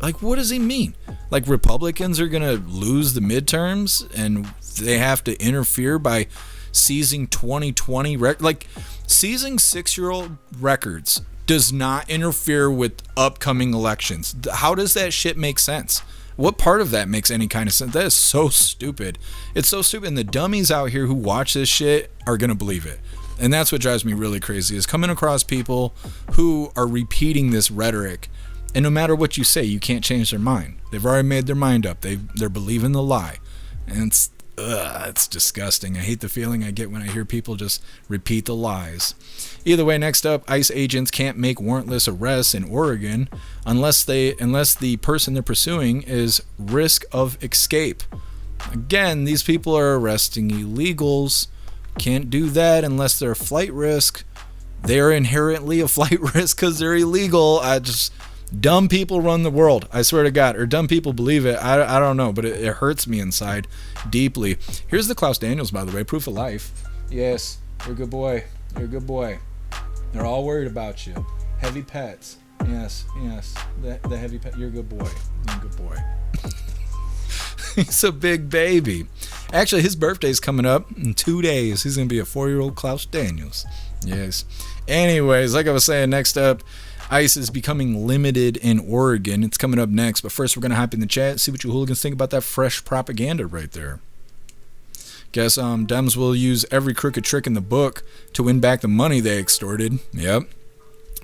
Like, what does he mean? Like, Republicans are going to lose the midterms and they have to interfere by seizing 2020 like seizing 6-year-old records does not interfere with upcoming elections. How does that shit make sense? What part of that makes any kind of sense? That is so stupid. It's so stupid, and the dummies out here who watch this shit are gonna believe it. And that's what drives me really crazy, is coming across people who are repeating this rhetoric, and no matter what you say, you can't change their mind. They've already made their mind up. They're believing the lie, and it's disgusting. I hate the feeling I get when I hear people just repeat the lies. Either way, next up, ICE agents can't make warrantless arrests in Oregon unless the person they're pursuing is risk of escape. Again, these people are arresting illegals. Can't do that unless they're a flight risk. They're inherently a flight risk because they're illegal. Dumb people run the world, I swear to God. Or dumb people believe it. I don't know, but it hurts me inside deeply. Here's the Klaus Daniels, by the way, proof of life. Yes, you're a good boy. You're a good boy. They're all worried about you. Heavy pets. Yes. The heavy pet. You're a good boy. You're a good boy. He's a big baby. Actually, his birthday's coming up in 2 days. He's going to be a 4-year-old Klaus Daniels. Yes. Anyways, like I was saying, next up, ICE is becoming limited in Oregon. It's coming up next, but first we're going to hop in the chat, see what you hooligans think about that fresh propaganda right there. Guess Dems will use every crooked trick in the book to win back the money they extorted. Yep.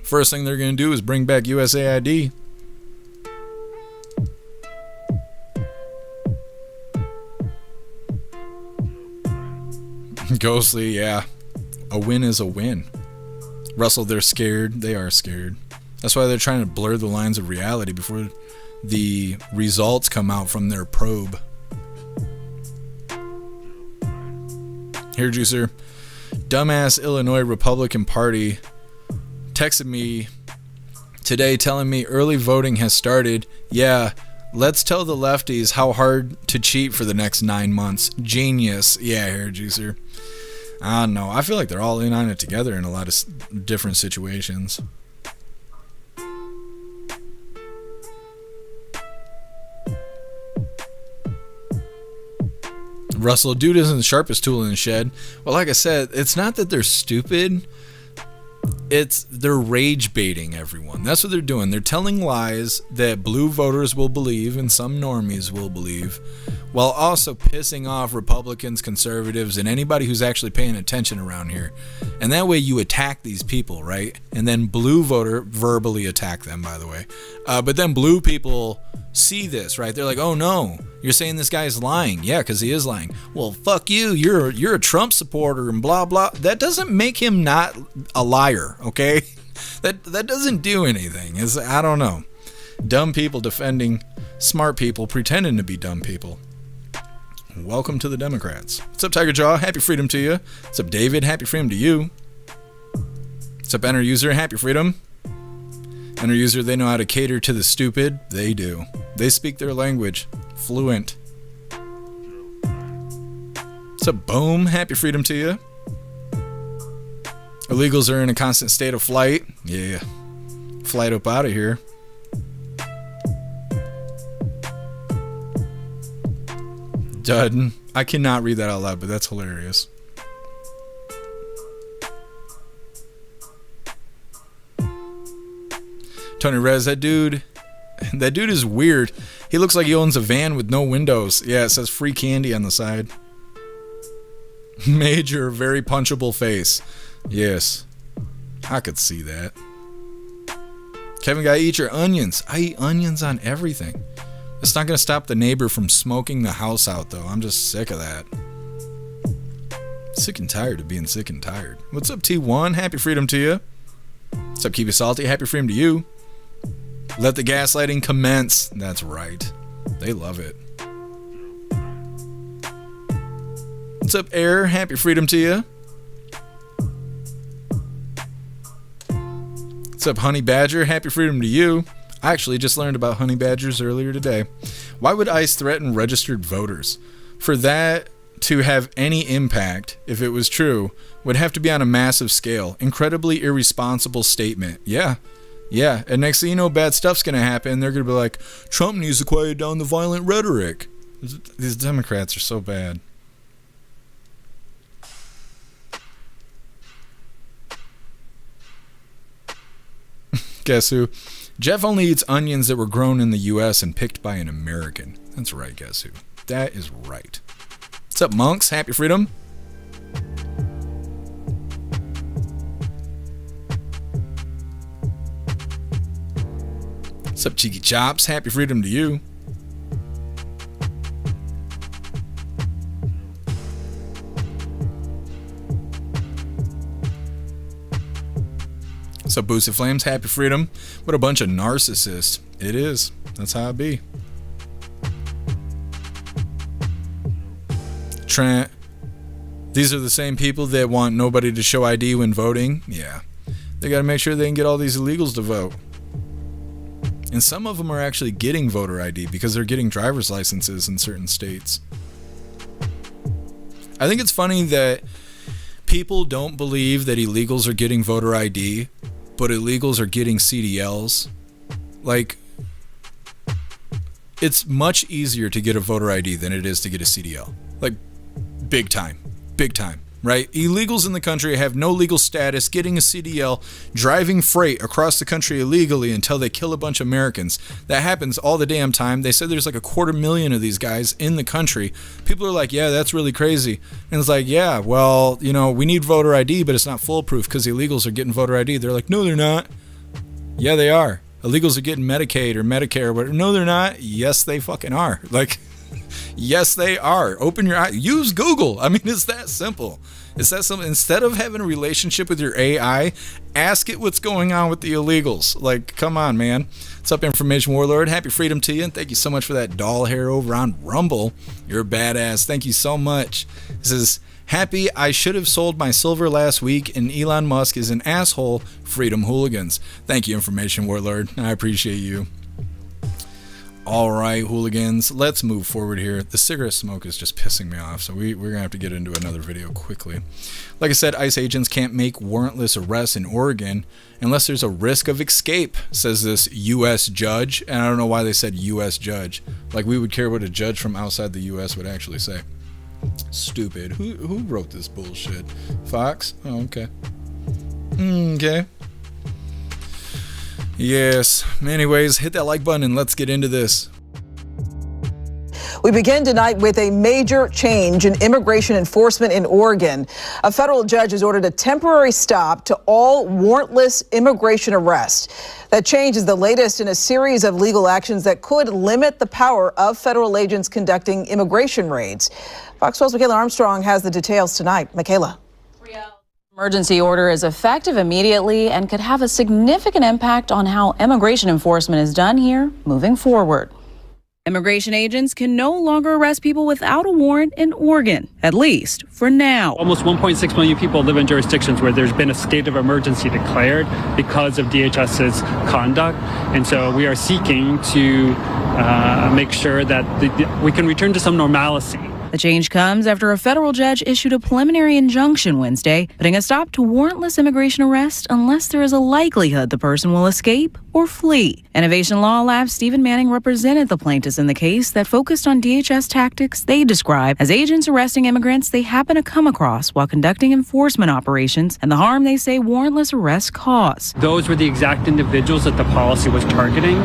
First thing they're going to do is bring back USAID. Ghostly, yeah. A win is a win. Russell, they're scared. They are scared. That's why they're trying to blur the lines of reality before the results come out from their probe. Here, Juicer. Dumbass Illinois Republican Party texted me today telling me early voting has started. Yeah, let's tell the lefties how hard to cheat for the next 9 months. Genius. Yeah, here, Juicer. I don't know. I feel like they're all in on it together in a lot of different situations. Russell, dude isn't the sharpest tool in the shed. Well, like I said, it's not that they're stupid. They're rage baiting everyone. That's what they're doing. They're telling lies that blue voters will believe and some normies will believe, while also pissing off Republicans, conservatives, and anybody who's actually paying attention around here. And that way you attack these people, right? And then blue voter verbally attack them, by the way. But then blue people see this, right? They're like, oh no, you're saying this guy's lying. Yeah, because he is lying. Well, fuck you. You're a Trump supporter and blah, blah. That doesn't make him not a liar, okay? That doesn't do anything. I don't know. Dumb people defending smart people pretending to be dumb people. Welcome to the Democrats. What's up, Tiger Jaw? Happy freedom to you. What's up, David? Happy freedom to you. What's up, Enter User? Happy freedom. Enter User, they know how to cater to the stupid. They do. They speak their language. Fluent. What's up, Boom? Happy freedom to you. Illegals are in a constant state of flight. Yeah. Flight up out of here. Dudden. I cannot read that out loud, but that's hilarious. Tony Rez, that dude is weird. He looks like he owns a van with no windows. Yeah, it says free candy on the side. Major, very punchable face. Yes, I could see that. Kevin Guy, eat your onions. I eat onions on everything. It's not going to stop the neighbor from smoking the house out, though. I'm just sick of that. Sick and tired of being sick and tired. What's up, T1? Happy freedom to you. What's up, Keep It Salty? Happy freedom to you. Let the gaslighting commence. That's right. They love it. What's up, Air? Happy freedom to you. What's up, Honey Badger? Happy freedom to you. I actually just learned about honey badgers earlier today. Why would ICE threaten registered voters? For that to have any impact, if it was true, would have to be on a massive scale. Incredibly irresponsible statement. Yeah. And next thing you know, bad stuff's going to happen. They're going to be like, Trump needs to quiet down the violent rhetoric. These Democrats are so bad. Guess who? Jeff only eats onions that were grown in the U.S. and picked by an American. That's right, guess who? That is right. What's up, monks? Happy freedom. What's up, Cheeky Chops? Happy freedom to you. What's up, Boosted Flames? Happy freedom. What a bunch of narcissists. It is. That's how it be. Trent. These are the same people that want nobody to show ID when voting. Yeah. They got to make sure they can get all these illegals to vote. And some of them are actually getting voter ID because they're getting driver's licenses in certain states. I think it's funny that people don't believe that illegals are getting voter ID, but illegals are getting CDLs. Like, it's much easier to get a voter ID than it is to get a CDL. Like, big time, right? Illegals in the country have no legal status, getting a CDL, driving freight across the country illegally until they kill a bunch of Americans. That happens all the damn time. They said there's like 250,000 of these guys in the country. People are like, yeah, that's really crazy. And it's like, yeah, well, you know, we need voter ID, but it's not foolproof because illegals are getting voter ID. They're like, no, they're not. Yeah, they are. Illegals are getting Medicaid or Medicare or whatever. No, they're not. Yes, they fucking are. Like, yes, they are. Open your eyes. Use Google. I mean, it's that simple. It's that simple. Instead of having a relationship with your AI, ask it what's going on with the illegals. Like, come on, man. What's up, Information Warlord? Happy freedom to you. And thank you so much for that doll hair over on Rumble. You're a badass. Thank you so much. This is happy. I should have sold my silver last week, and Elon Musk is an asshole. Freedom Hooligans. Thank you, Information Warlord. I appreciate you. All right, hooligans, let's move forward here. The cigarette smoke is just pissing me off, so we're going to have to get into another video quickly. Like I said, ICE agents can't make warrantless arrests in Oregon unless there's a risk of escape, says this U.S. judge. And I don't know why they said U.S. judge. Like, we would care what a judge from outside the U.S. would actually say. Stupid. Who wrote this bullshit? Fox? Oh, okay. Okay. Yes. Anyways, hit that like button and let's get into this. We begin tonight with a major change in immigration enforcement in Oregon. A federal judge has ordered a temporary stop to all warrantless immigration arrests. That change is the latest in a series of legal actions that could limit the power of federal agents conducting immigration raids. Fox 12's Michaela Armstrong has the details tonight. Michaela. Emergency order is effective immediately and could have a significant impact on how immigration enforcement is done here moving forward. Immigration agents can no longer arrest people without a warrant in Oregon, at least for now. Almost 1.6 million people live in jurisdictions where there's been a state of emergency declared because of DHS's conduct. And so we are seeking to make sure that we can return to some normalcy. The change comes after a federal judge issued a preliminary injunction Wednesday, putting a stop to warrantless immigration arrest unless there is a likelihood the person will escape or flee. Innovation Law Lab's Stephen Manning represented the plaintiffs in the case that focused on DHS tactics they describe as agents arresting immigrants they happen to come across while conducting enforcement operations and the harm they say warrantless arrests cause. Those were the exact individuals that the policy was targeting.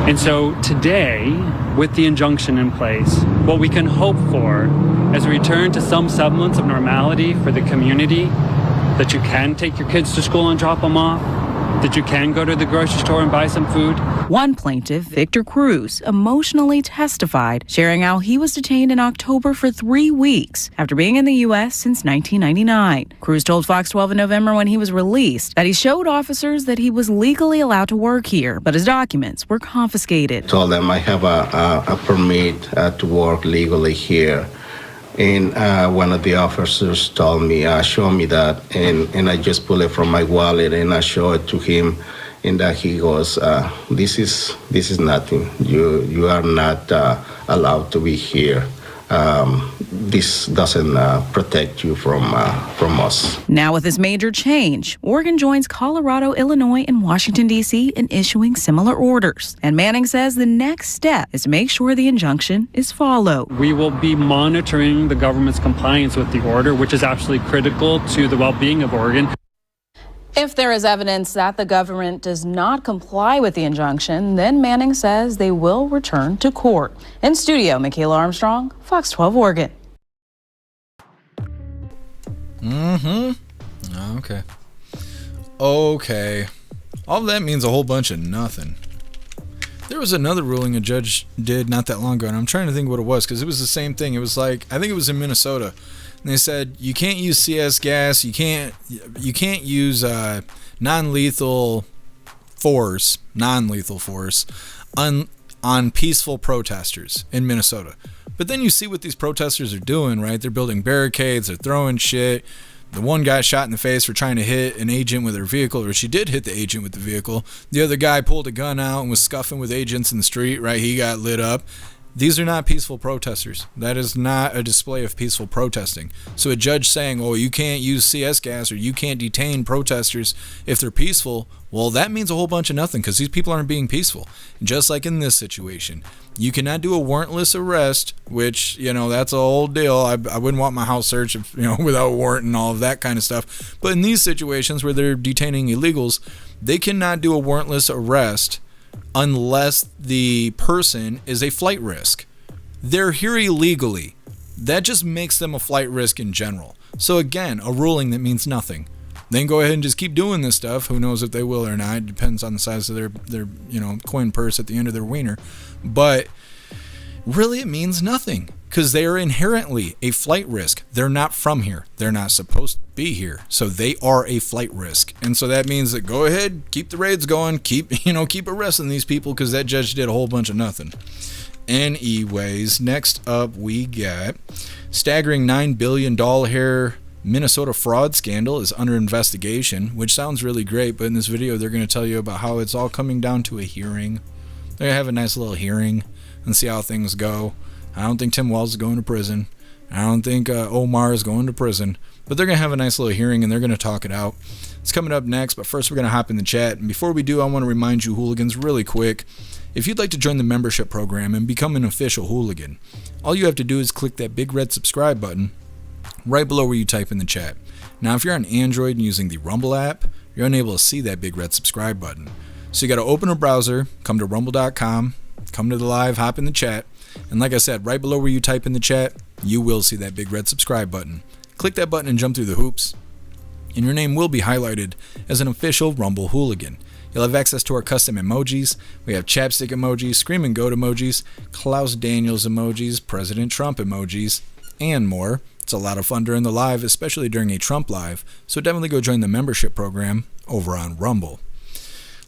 And so today, with the injunction in place, what we can hope for is a return to some semblance of normality for the community, that you can take your kids to school and drop them off, that you can go to the grocery store and buy some food. One plaintiff, Victor Cruz, emotionally testified, sharing how he was detained in October for 3 weeks after being in the U.S. since 1999. Cruz told Fox 12 in November when he was released that he showed officers that he was legally allowed to work here, but his documents were confiscated. Told them I have a permit to work legally here. And one of the officers told me, show me that, and I just pull it from my wallet and I show it to him, and he goes, this is nothing. You are not allowed to be here. This doesn't protect you from us. Now with this major change, Oregon joins Colorado, Illinois, and Washington, D.C. in issuing similar orders. And Manning says the next step is to make sure the injunction is followed. We will be monitoring the government's compliance with the order, which is absolutely critical to the well-being of Oregon. If there is evidence that the government does not comply with the injunction, then Manning says they will return to court. In studio, Michaela Armstrong, Fox 12 Oregon. Okay. All that means a whole bunch of nothing. There was another ruling a judge did not that long ago, and I'm trying to think what it was, because it was the same thing. It was like, I think it was in Minnesota. And they said you can't use CS gas, you can't use non-lethal force on peaceful protesters in Minnesota. But then you see what these protesters are doing, right? They're building barricades, they're throwing shit. The one guy shot in the face for trying to hit an agent with her vehicle, or she did hit the agent with the vehicle. The other guy pulled a gun out and was scuffing with agents in the street, right? He got lit up. These are not peaceful protesters. That is not a display of peaceful protesting. So a judge saying, oh, you can't use CS gas or you can't detain protesters if they're peaceful, well, that means a whole bunch of nothing, because these people aren't being peaceful. And just like in this situation, you cannot do a warrantless arrest, which, that's a whole deal. I wouldn't want my house searched, without a warrant and all of that kind of stuff. But in these situations where they're detaining illegals, they cannot do a warrantless arrest unless the person is a flight risk. They're here illegally. That just makes them a flight risk in general. So again, a ruling that means nothing. Then go ahead and just keep doing this stuff. Who knows if they will or not. It depends on the size of their coin purse at the end of their wiener. But really it means nothing, because they are inherently a flight risk. They're not from here. They're not supposed to be here. So they are a flight risk. And so that means that go ahead, keep the raids going, keep arresting these people, because that judge did a whole bunch of nothing. Anyways, next up we got staggering $9 billion hair Minnesota fraud scandal is under investigation, which sounds really great, but in this video they're going to tell you about how it's all coming down to a hearing. They're going to have a nice little hearing and see how things go. I don't think Tim Wells is going to prison. I don't think Omar is going to prison, but they're going to have a nice little hearing and they're going to talk it out. It's coming up next, but first we're going to hop in the chat. And before we do, I want to remind you, hooligans, really quick, If you'd like to join the membership program and become an official hooligan, all you have to do is click that big red subscribe button right below where you type in the chat. Now, if you're on Android and using the Rumble app, you're unable to see that big red subscribe button. So you got to open a browser, come to rumble.com, come to the live, hop in the chat, and like I said, right below where you type in the chat, you will see that big red subscribe button. Click that button and jump through the hoops, and your name will be highlighted as an official Rumble hooligan. You'll have access to our custom emojis. We have chapstick emojis, scream and goat emojis, Klaus Daniels emojis, President Trump emojis, and more. It's a lot of fun during the live, especially during a Trump live, so definitely go join the membership program over on Rumble.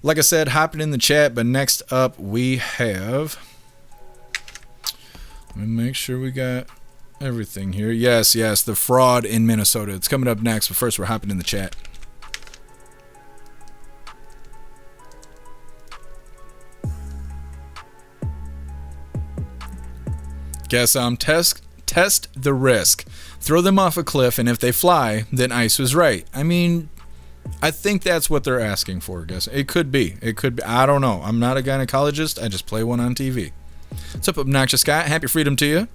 Like I said, hopping in the chat, but next up we have... Let me make sure we got everything here. Yes, the fraud in Minnesota. It's coming up next, but first we're hopping in the chat. Guess test the risk. Throw them off a cliff, and if they fly, then ICE was right. I mean, I think that's what they're asking for, I guess. It could be. I don't know. I'm not a gynecologist. I just play one on TV. What's up, Obnoxious Scott? Happy freedom to you.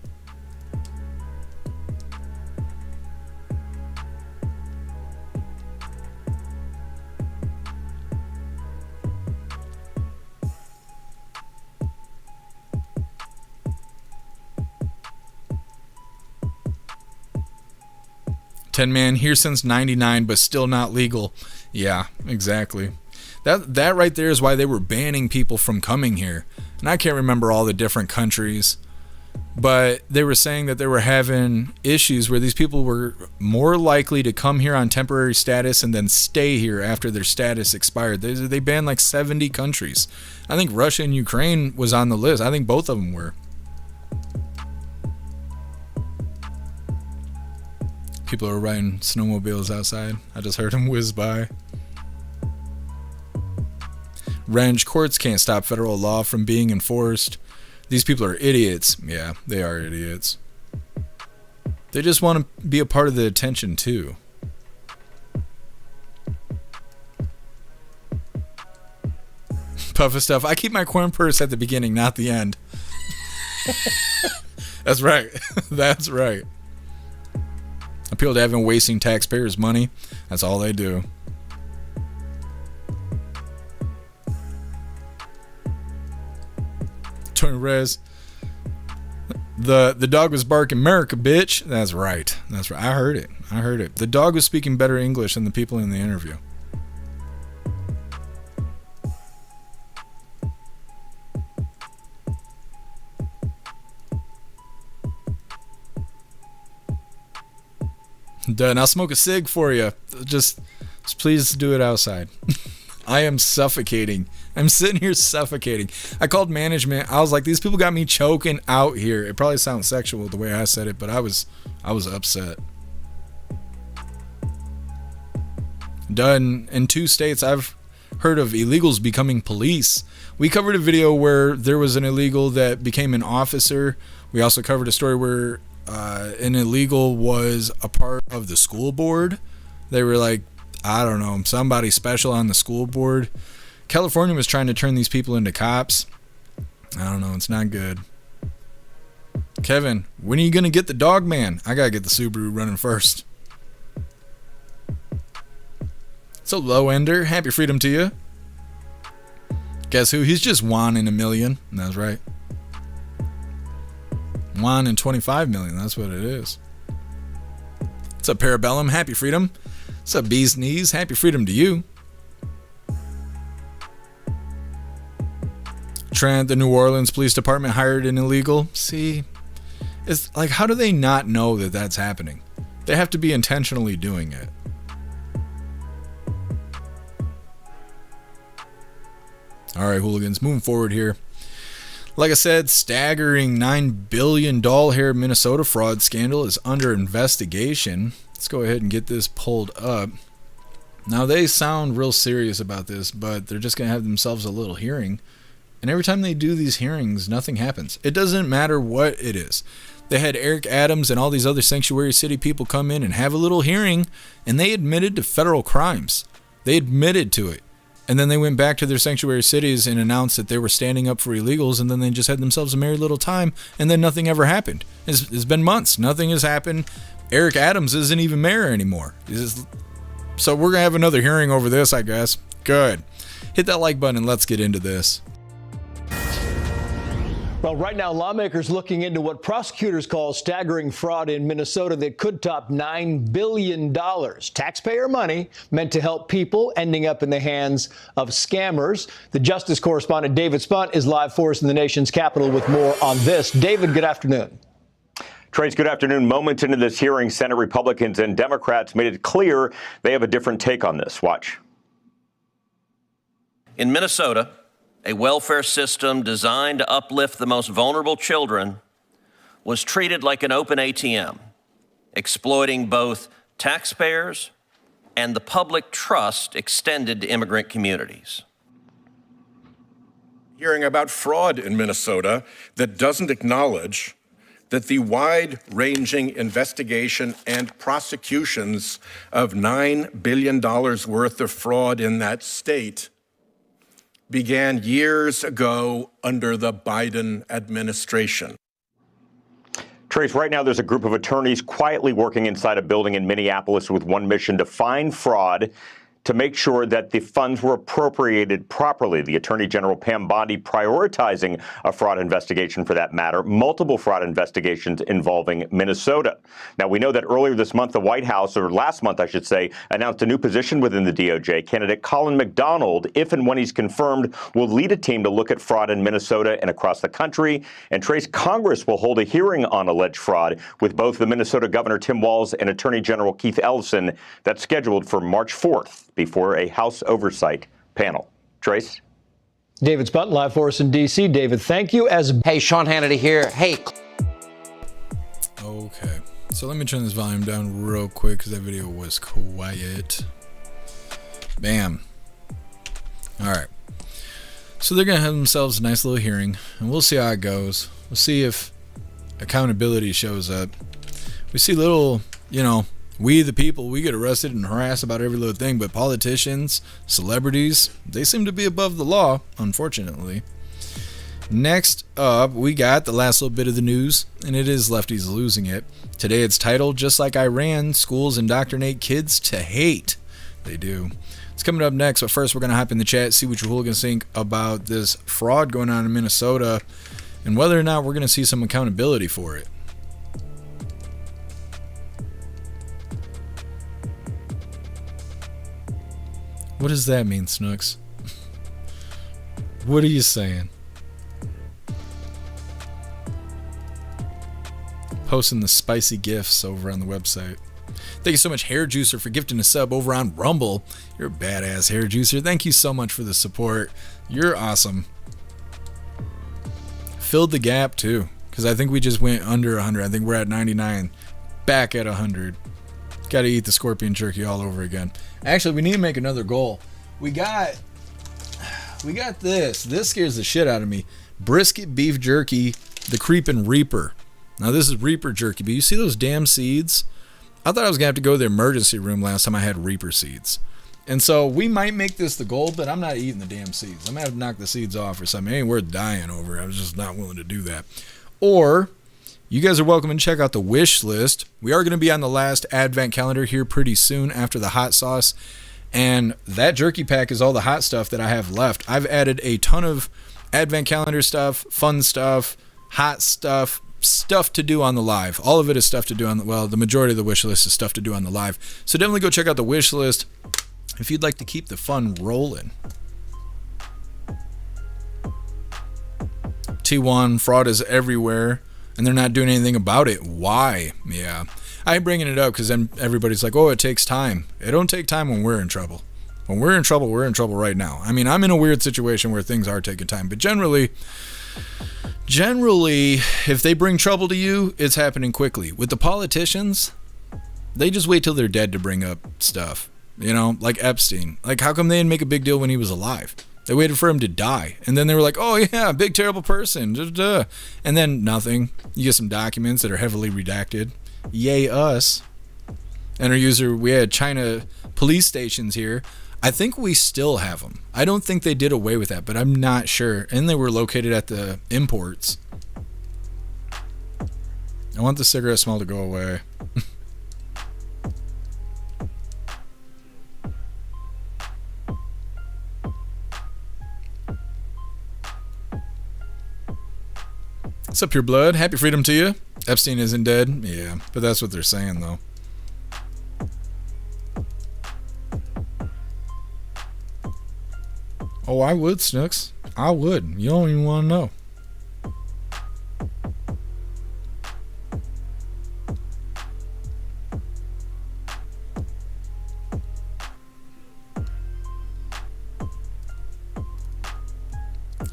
Man here since 99 but still not legal. Yeah, exactly. That right there is why they were banning people from coming here. And I can't remember all the different countries, but they were saying that they were having issues where these people were more likely to come here on temporary status and then stay here after their status expired. They banned like 70 countries. I think Russia and Ukraine was on the list. I think both of them were. People are riding snowmobiles outside. I just heard them whiz by. Renge, courts can't stop federal law from being enforced. These people are idiots. Yeah, they are idiots. They just want to be a part of the attention too. Puff of stuff. I keep my corn purse at the beginning, not the end. That's right. That's right. Appeal to having wasting taxpayers' money. That's all they do. Tony Rez. The dog was barking, America, bitch. That's right. That's right. I heard it. The dog was speaking better English than the people in the interview. Done. I'll smoke a cig for you. Just please do it outside. I am suffocating. I'm sitting here suffocating. I called management. I was like, these people got me choking out here. It probably sounds sexual the way I said it, but I was upset. Done. In 2 states, I've heard of illegals becoming police. We covered a video where there was an illegal that became an officer. We also covered a story where an illegal was a part of the school board. They were like, I don't know, somebody special on the school board. California was trying to turn these people into cops. I don't know, it's not good. Kevin, when are you going to get the dog man? I got to get the Subaru running first. So low ender, happy freedom to you. Guess who? He's just Juan in a million. That's right. Juan in 25 million. That's what it is. What's up, Parabellum? Happy freedom. What's up, Bee's Knees? Happy freedom to you. Trent, the New Orleans Police Department hired an illegal. See, it's like, how do they not know that that's happening? They have to be intentionally doing it. All right, hooligans, moving forward here. Like I said, staggering $9 billion hair Minnesota fraud scandal is under investigation. Let's go ahead and get this pulled up. Now, they sound real serious about this, but they're just going to have themselves a little hearing. And every time they do these hearings, nothing happens. It doesn't matter what it is. They had Eric Adams and all these other Sanctuary City people come in and have a little hearing, and they admitted to federal crimes. They admitted to it. And then they went back to their sanctuary cities and announced that they were standing up for illegals, and then they just had themselves a merry little time, and then nothing ever happened. It's been months. Nothing has happened. Eric Adams isn't even mayor anymore. So we're going to have another hearing over this, I guess. Good. Hit that like button and let's get into this. Well, right now, lawmakers looking into what prosecutors call staggering fraud in Minnesota that could top $9 billion. Taxpayer money meant to help people ending up in the hands of scammers. The justice correspondent David Spunt is live for us in the nation's capital with more on this. David, good afternoon. Trace, good afternoon. Moments into this hearing, Senate Republicans and Democrats made it clear they have a different take on this. Watch. In Minnesota, a welfare system designed to uplift the most vulnerable children was treated like an open ATM, exploiting both taxpayers and the public trust extended to immigrant communities. Hearing about fraud in Minnesota that doesn't acknowledge that the wide-ranging investigation and prosecutions of $9 billion worth of fraud in that state began years ago under the Biden administration. Trace, right now there's a group of attorneys quietly working inside a building in Minneapolis with one mission: to find fraud, to make sure that the funds were appropriated properly. The Attorney General Pam Bondi prioritizing a fraud investigation for that matter, multiple fraud investigations involving Minnesota. Now, we know that earlier this month, the White House, or last month, I should say, announced a new position within the DOJ. Candidate Colin McDonald, if and when he's confirmed, will lead a team to look at fraud in Minnesota and across the country. And Trace, Congress will hold a hearing on alleged fraud with both the Minnesota Governor Tim Walz and Attorney General Keith Ellison. That's scheduled for March 4th. Before a House oversight panel. Trace? David Spunt live for us in D.C. David, thank you. Hey, Sean Hannity here. Hey. Okay, so let me turn this volume down real quick because that video was quiet. Bam. All right. So they're going to have themselves a nice little hearing, and we'll see how it goes. We'll see if accountability shows up. We see little, we the people, we get arrested and harassed about every little thing, but politicians, celebrities, they seem to be above the law, unfortunately. Next up, we got the last little bit of the news, and it is lefties losing it. Today it's titled, "Just Like Iran, Schools Indoctrinate Kids to Hate." They do. It's coming up next, but first we're going to hop in the chat, see what your hooligans think about this fraud going on in Minnesota, and whether or not we're going to see some accountability for it. What does that mean, Snooks? What are you saying? Posting the spicy gifs over on the website. Thank you so much, Hair Juicer, for gifting a sub over on Rumble. You're a badass, Hair Juicer. Thank you so much for the support. You're awesome. Filled the gap, too, because I think we just went under 100. I think we're at 99. Back at 100. Got to eat the scorpion jerky all over again. Actually, we need to make another goal. We got this. This scares the shit out of me. Brisket beef jerky, the Creepin' Reaper. Now, this is Reaper jerky, but you see those damn seeds? I thought I was going to have to go to the emergency room last time I had Reaper seeds. And so we might make this the goal, but I'm not eating the damn seeds. I'm going to have to knock the seeds off or something. It ain't worth dying over. I was just not willing to do that. Or you guys are welcome to check out the wish list. We are going to be on the last advent calendar here pretty soon after the hot sauce. And that jerky pack is all the hot stuff that I have left. I've added a ton of advent calendar stuff, fun stuff, hot stuff, stuff to do on the live. All of it is stuff to do on the majority of the wish list is stuff to do on the live. So definitely go check out the wish list if you'd like to keep the fun rolling. T1, fraud is everywhere, and they're not doing anything about it. Why? Yeah. I'm bringing it up because then everybody's like, oh, it takes time. It don't take time when we're in trouble. When we're in trouble right now. I mean, I'm in a weird situation where things are taking time, but generally, if they bring trouble to you, it's happening quickly. With the politicians, they just wait till they're dead to bring up stuff. Like Epstein. Like, how come they didn't make a big deal when he was alive? They waited for him to die. And then they were like, oh, yeah, big, terrible person. And then nothing. You get some documents that are heavily redacted. Yay, us. And our user, we had China police stations here. I think we still have them. I don't think they did away with that, but I'm not sure. And they were located at the imports. I want the cigarette smell to go away. What's up, Pure Blood? Happy freedom to you. Epstein isn't dead. Yeah, but that's what they're saying, though. Oh, I would, Snooks. I would. You don't even want to know.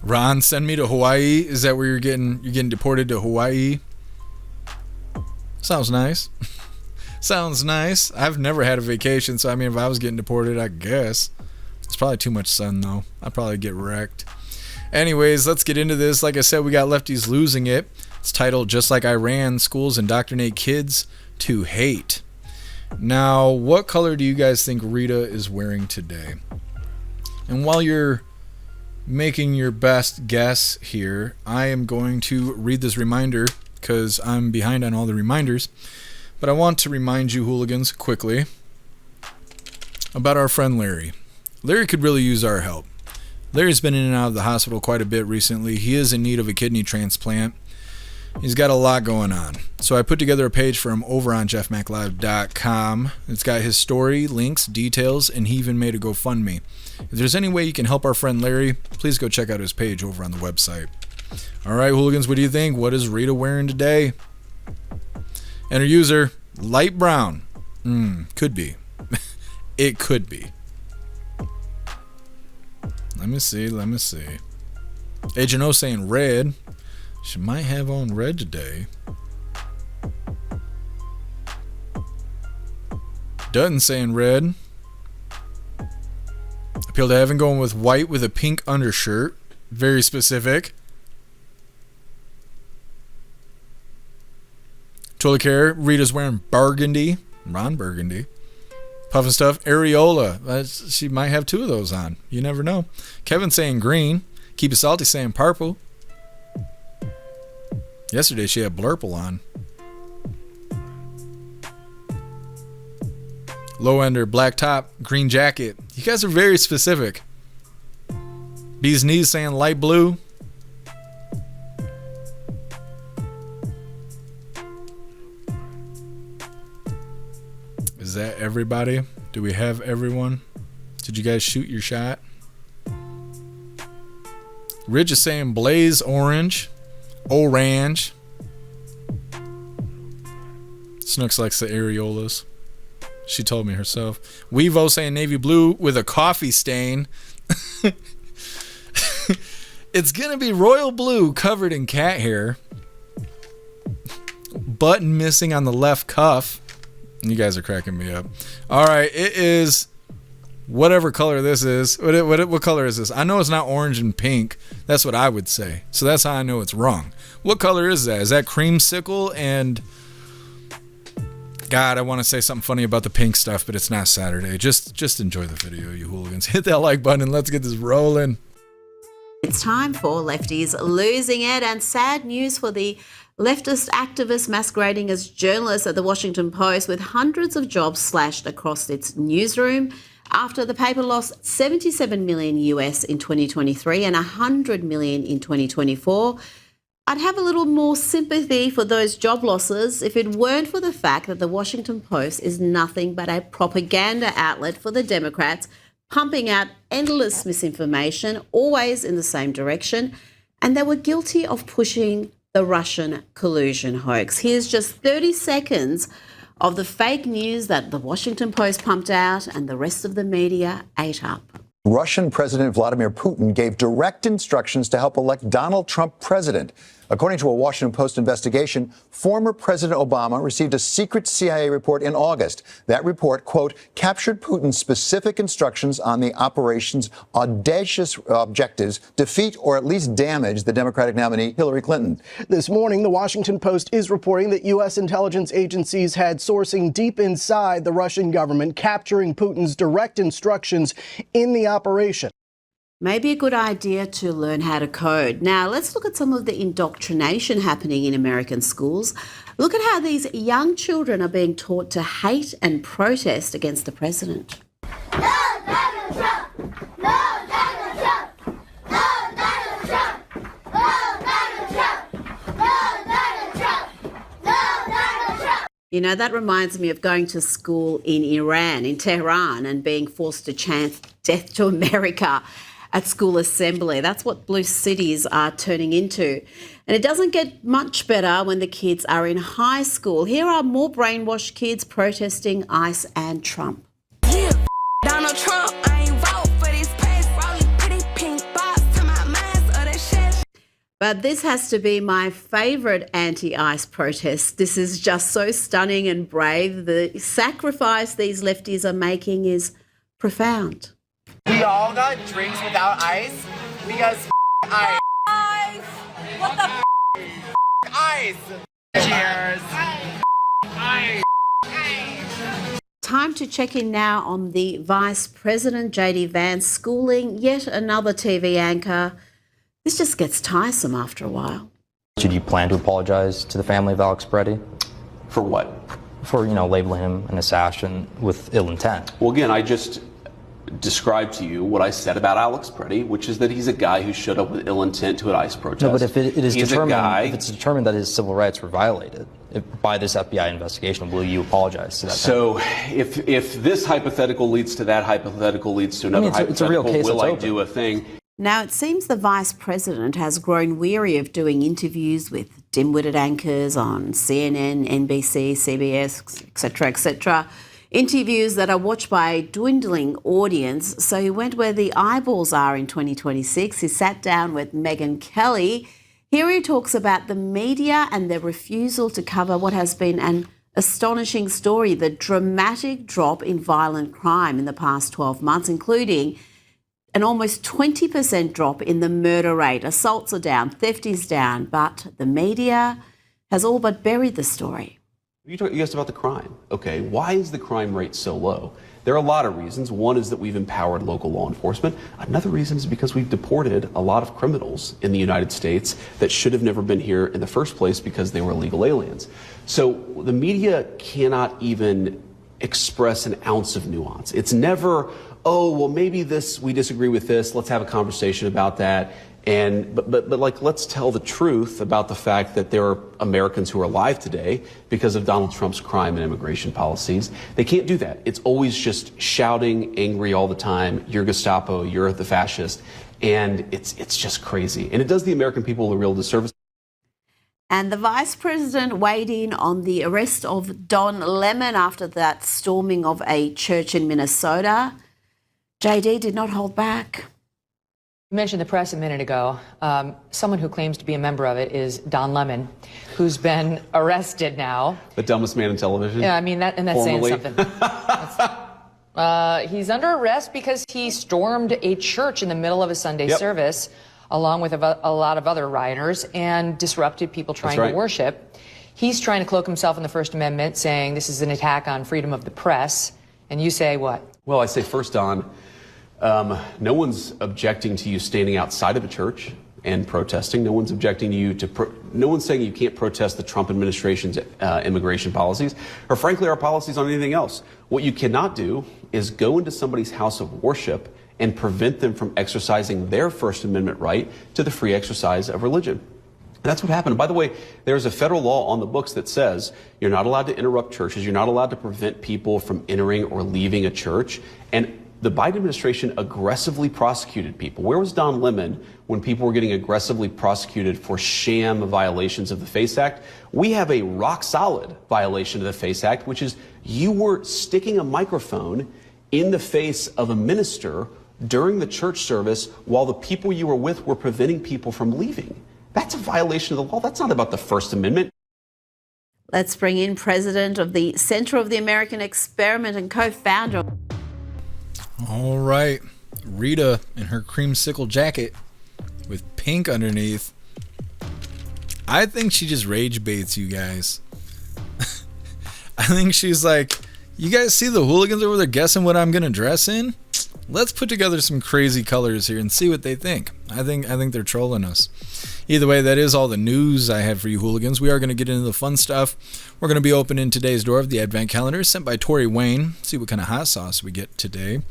Ron, send me to Hawaii. Is that where you're getting deported to Hawaii? Sounds nice. Sounds nice. I've never had a vacation, so I mean, if I was getting deported, I guess. It's probably too much sun, though. I'd probably get wrecked. Anyways, let's get into this. Like I said, we got lefties losing it. It's titled, Just Like Iran, Schools Indoctrinate Kids to Hate. Now, what color do you guys think Rita is wearing today? And while you're making your best guess here, I am going to read this reminder because I'm behind on all the reminders. But I want to remind you, hooligans, quickly about our friend Larry. Larry could really use our help. Larry's been in and out of the hospital quite a bit recently. He is in need of a kidney transplant. He's got a lot going on. So I put together a page for him over on jeffmaclive.com. It's got his story, links, details, and he even made a GoFundMe. If there's any way you can help our friend Larry, please go check out his page over on the website. All right, hooligans, what do you think? What is Rita wearing today? And her user, light brown. Could be. It could be. Let me see. Agent O saying red. She might have on red today. Dutton saying red. Appeal to Heaven going with white with a pink undershirt. Very specific. Toilet Care, Rita's wearing burgundy. Ron Burgundy. Puffin Stuff, Areola. She might have two of those on. You never know. Kevin saying green. Keep It Salty saying purple. Yesterday she had blurple on. Low Ender, black top, green jacket. You guys are very specific. Bee's Knees saying light blue. Is that everybody? Do we have everyone? Did you guys shoot your shot? Ridge is saying blaze orange. Orange. Snooks likes the areolas. She told me herself. Weevo saying navy blue with a coffee stain. It's gonna be royal blue covered in cat hair. Button missing on the left cuff. You guys are cracking me up. All right, it is whatever color this is. What color is this? I know it's not orange and pink. That's what I would say. So that's how I know it's wrong. What color is that? Is that creamsicle and... God, I want to say something funny about the pink stuff, but it's not Saturday. Just enjoy the video, you hooligans. Hit that like button and let's get this rolling. It's time for Lefties Losing It, and sad news for the leftist activists masquerading as journalists at the Washington Post, with hundreds of jobs slashed across its newsroom after the paper lost $77 million US in 2023 and $100 million in 2024. I'd have a little more sympathy for those job losses if it weren't for the fact that the Washington Post is nothing but a propaganda outlet for the Democrats, pumping out endless misinformation, always in the same direction, and they were guilty of pushing the Russian collusion hoax. Here's just 30 seconds of the fake news that the Washington Post pumped out and the rest of the media ate up. Russian President Vladimir Putin gave direct instructions to help elect Donald Trump president. According to a Washington Post investigation, former President Obama received a secret CIA report in August. That report, quote, captured Putin's specific instructions on the operation's audacious objectives, defeat or at least damage the Democratic nominee Hillary Clinton. This morning, the Washington Post is reporting that U.S. intelligence agencies had sourcing deep inside the Russian government, capturing Putin's direct instructions in the operation. Maybe a good idea to learn how to code. Now, let's look at some of the indoctrination happening in American schools. Look at how these young children are being taught to hate and protest against the president. You know, that reminds me of going to school in Iran, in Tehran, and being forced to chant "Death to America" at school assembly. That's what blue cities are turning into. And it doesn't get much better when the kids are in high school. Here are more brainwashed kids protesting ICE and Trump. Yeah, Donald Trump, I ain't vote for this past rolling pretty pink box to my minds of that shit. But this has to be my favourite anti-ICE protest. This is just so stunning and brave. The sacrifice these lefties are making is profound. We all got drinks without ice because ice. Ice! What the ice? Cheers. Ice. Time to check in now on the Vice President, J.D. Vance, schooling yet another TV anchor. This just gets tiresome after a while. Did you plan to apologize to the family of Alex Preddy? For what? For, labeling him an assassin with ill intent. Well, again, I just describe to you what I said about Alex Preddy, which is that he's a guy who showed up with ill intent to an ICE protest. No, but if it is determined, if it's determined that his civil rights were violated by this FBI investigation, will you apologize to that? So, if this hypothetical leads to that hypothetical leads to another hypothetical, it's a real case will I open. do a thing? Now, it seems the Vice President has grown weary of doing interviews with dim-witted anchors on CNN, NBC, CBS, etc., interviews that are watched by a dwindling audience. So he went where the eyeballs are in 2026. He sat down with Megyn Kelly. Here he talks about the media and their refusal to cover what has been an astonishing story, the dramatic drop in violent crime in the past 12 months, including an almost 20% drop in the murder rate. Assaults are down, theft is down, but the media has all but buried the story. You asked about the crime. Okay, why is the crime rate so low? There are a lot of reasons. One is that we've empowered local law enforcement. Another reason is because we've deported a lot of criminals in the United States that should have never been here in the first place because they were illegal aliens. So the media cannot even express an ounce of nuance. It's never, oh, well, maybe we disagree with this. Let's have a conversation about that. But let's tell the truth about the fact that there are Americans who are alive today because of Donald Trump's crime and immigration policies. They can't do that. It's always just shouting, angry all the time. You're Gestapo, you're the fascist. And it's just crazy. And it does the American people a real disservice. And the Vice President weighed in on the arrest of Don Lemon after that storming of a church in Minnesota. JD did not hold back. You mentioned the press a minute ago. Someone who claims to be a member of it is Don Lemon, who's been arrested now. The dumbest man in television. Yeah, I mean, that's saying something. He's under arrest because he stormed a church in the middle of a Sunday service, along with a lot of other rioters, and disrupted people trying to worship. He's trying to cloak himself in the First Amendment, saying this is an attack on freedom of the press. And you say what? Well, I say first, Don, no one's objecting to you standing outside of a church and protesting. No one's objecting to you no one's saying you can't protest the Trump administration's immigration policies, or frankly, our policies on anything else. What you cannot do is go into somebody's house of worship and prevent them from exercising their First Amendment right to the free exercise of religion. And that's what happened. By the way, there's a federal law on the books that says you're not allowed to interrupt churches. You're not allowed to prevent people from entering or leaving a church. And the Biden administration aggressively prosecuted people. Where was Don Lemon when people were getting aggressively prosecuted for sham violations of the FACE Act? We have a rock-solid violation of the FACE Act, which is you were sticking a microphone in the face of a minister during the church service while the people you were with were preventing people from leaving. That's a violation of the law. That's not about the First Amendment. Let's bring in president of the Center of the American Experiment and co-founder. All right. Rita in her creamsicle jacket with pink underneath. I think she just rage baits you guys. I think she's like, you guys see the hooligans over there guessing what I'm gonna dress in? Let's put together some crazy colors here and see what they think. I think they're trolling us. Either way, that is all the news I have for you hooligans. We are going to get into the fun stuff. We're going to be opening today's door of the Advent Calendar sent by Tori Wayne. See what kind of hot sauce we get today. And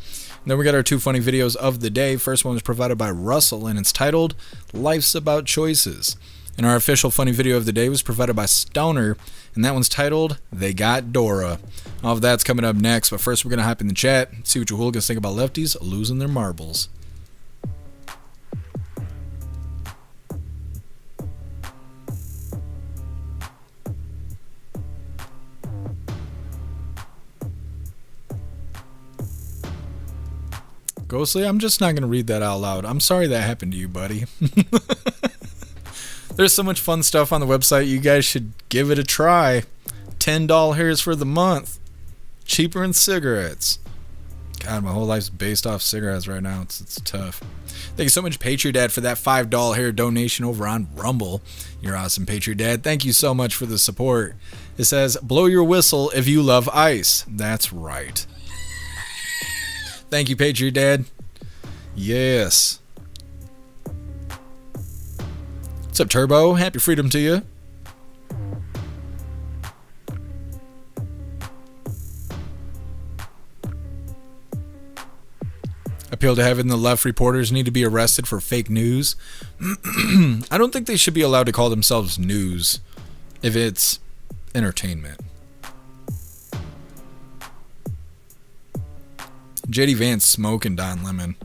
then we got our 2 funny videos of the day. First one was provided by Russell, and it's titled Life's About Choices. And our official funny video of the day was provided by Stoner, and that one's titled They Got Dora. All of that's coming up next, but first we're going to hop in the chat, see what you hooligans think about lefties losing their marbles. Ghostly, I'm just not going to read that out loud. I'm sorry that happened to you, buddy. There's so much fun stuff on the website. You guys should give it a try. $10 hairs for the month. Cheaper than cigarettes. God, my whole life's based off cigarettes right now. It's tough. Thank you so much, Patriot Dad, for that $5 hair donation over on Rumble. You're awesome, Patriot Dad. Thank you so much for the support. It says, blow your whistle if you love ice. That's right. Thank you, Patriot Dad. Yes. What's up, Turbo? Happy freedom to you. Appeal to heaven, the left reporters need to be arrested for fake news. I don't think they should be allowed to call themselves news if it's entertainment. JD Vance smoking Don Lemon.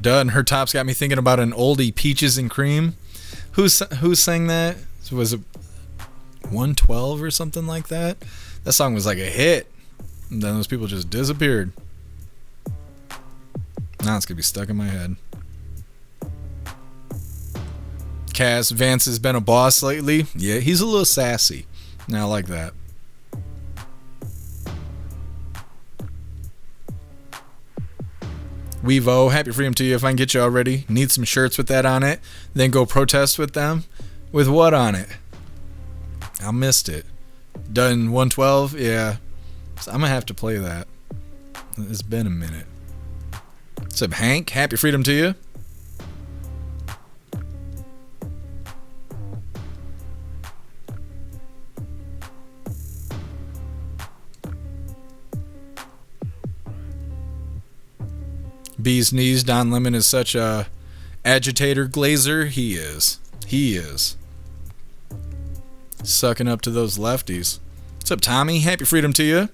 Duh, and her tops got me thinking about an oldie, Peaches and Cream. Who sang that? Was it 112 or something like that? That song was like a hit. And then those people just disappeared. Now it's going to be stuck in my head. Cass, Vance has been a boss lately. Yeah, he's a little sassy. Now I like that. Weevo, happy freedom to you. If I can get you already, need some shirts with that on it, then go protest with them. With what on it? I missed it. Done 112? Yeah. So I'm going to have to play that. It's been a minute. What's up, Hank? Happy freedom to you. Bee's knees. Don Lemon is such a agitator glazer. He is. Sucking up to those lefties. What's up, Tommy? Happy freedom to you.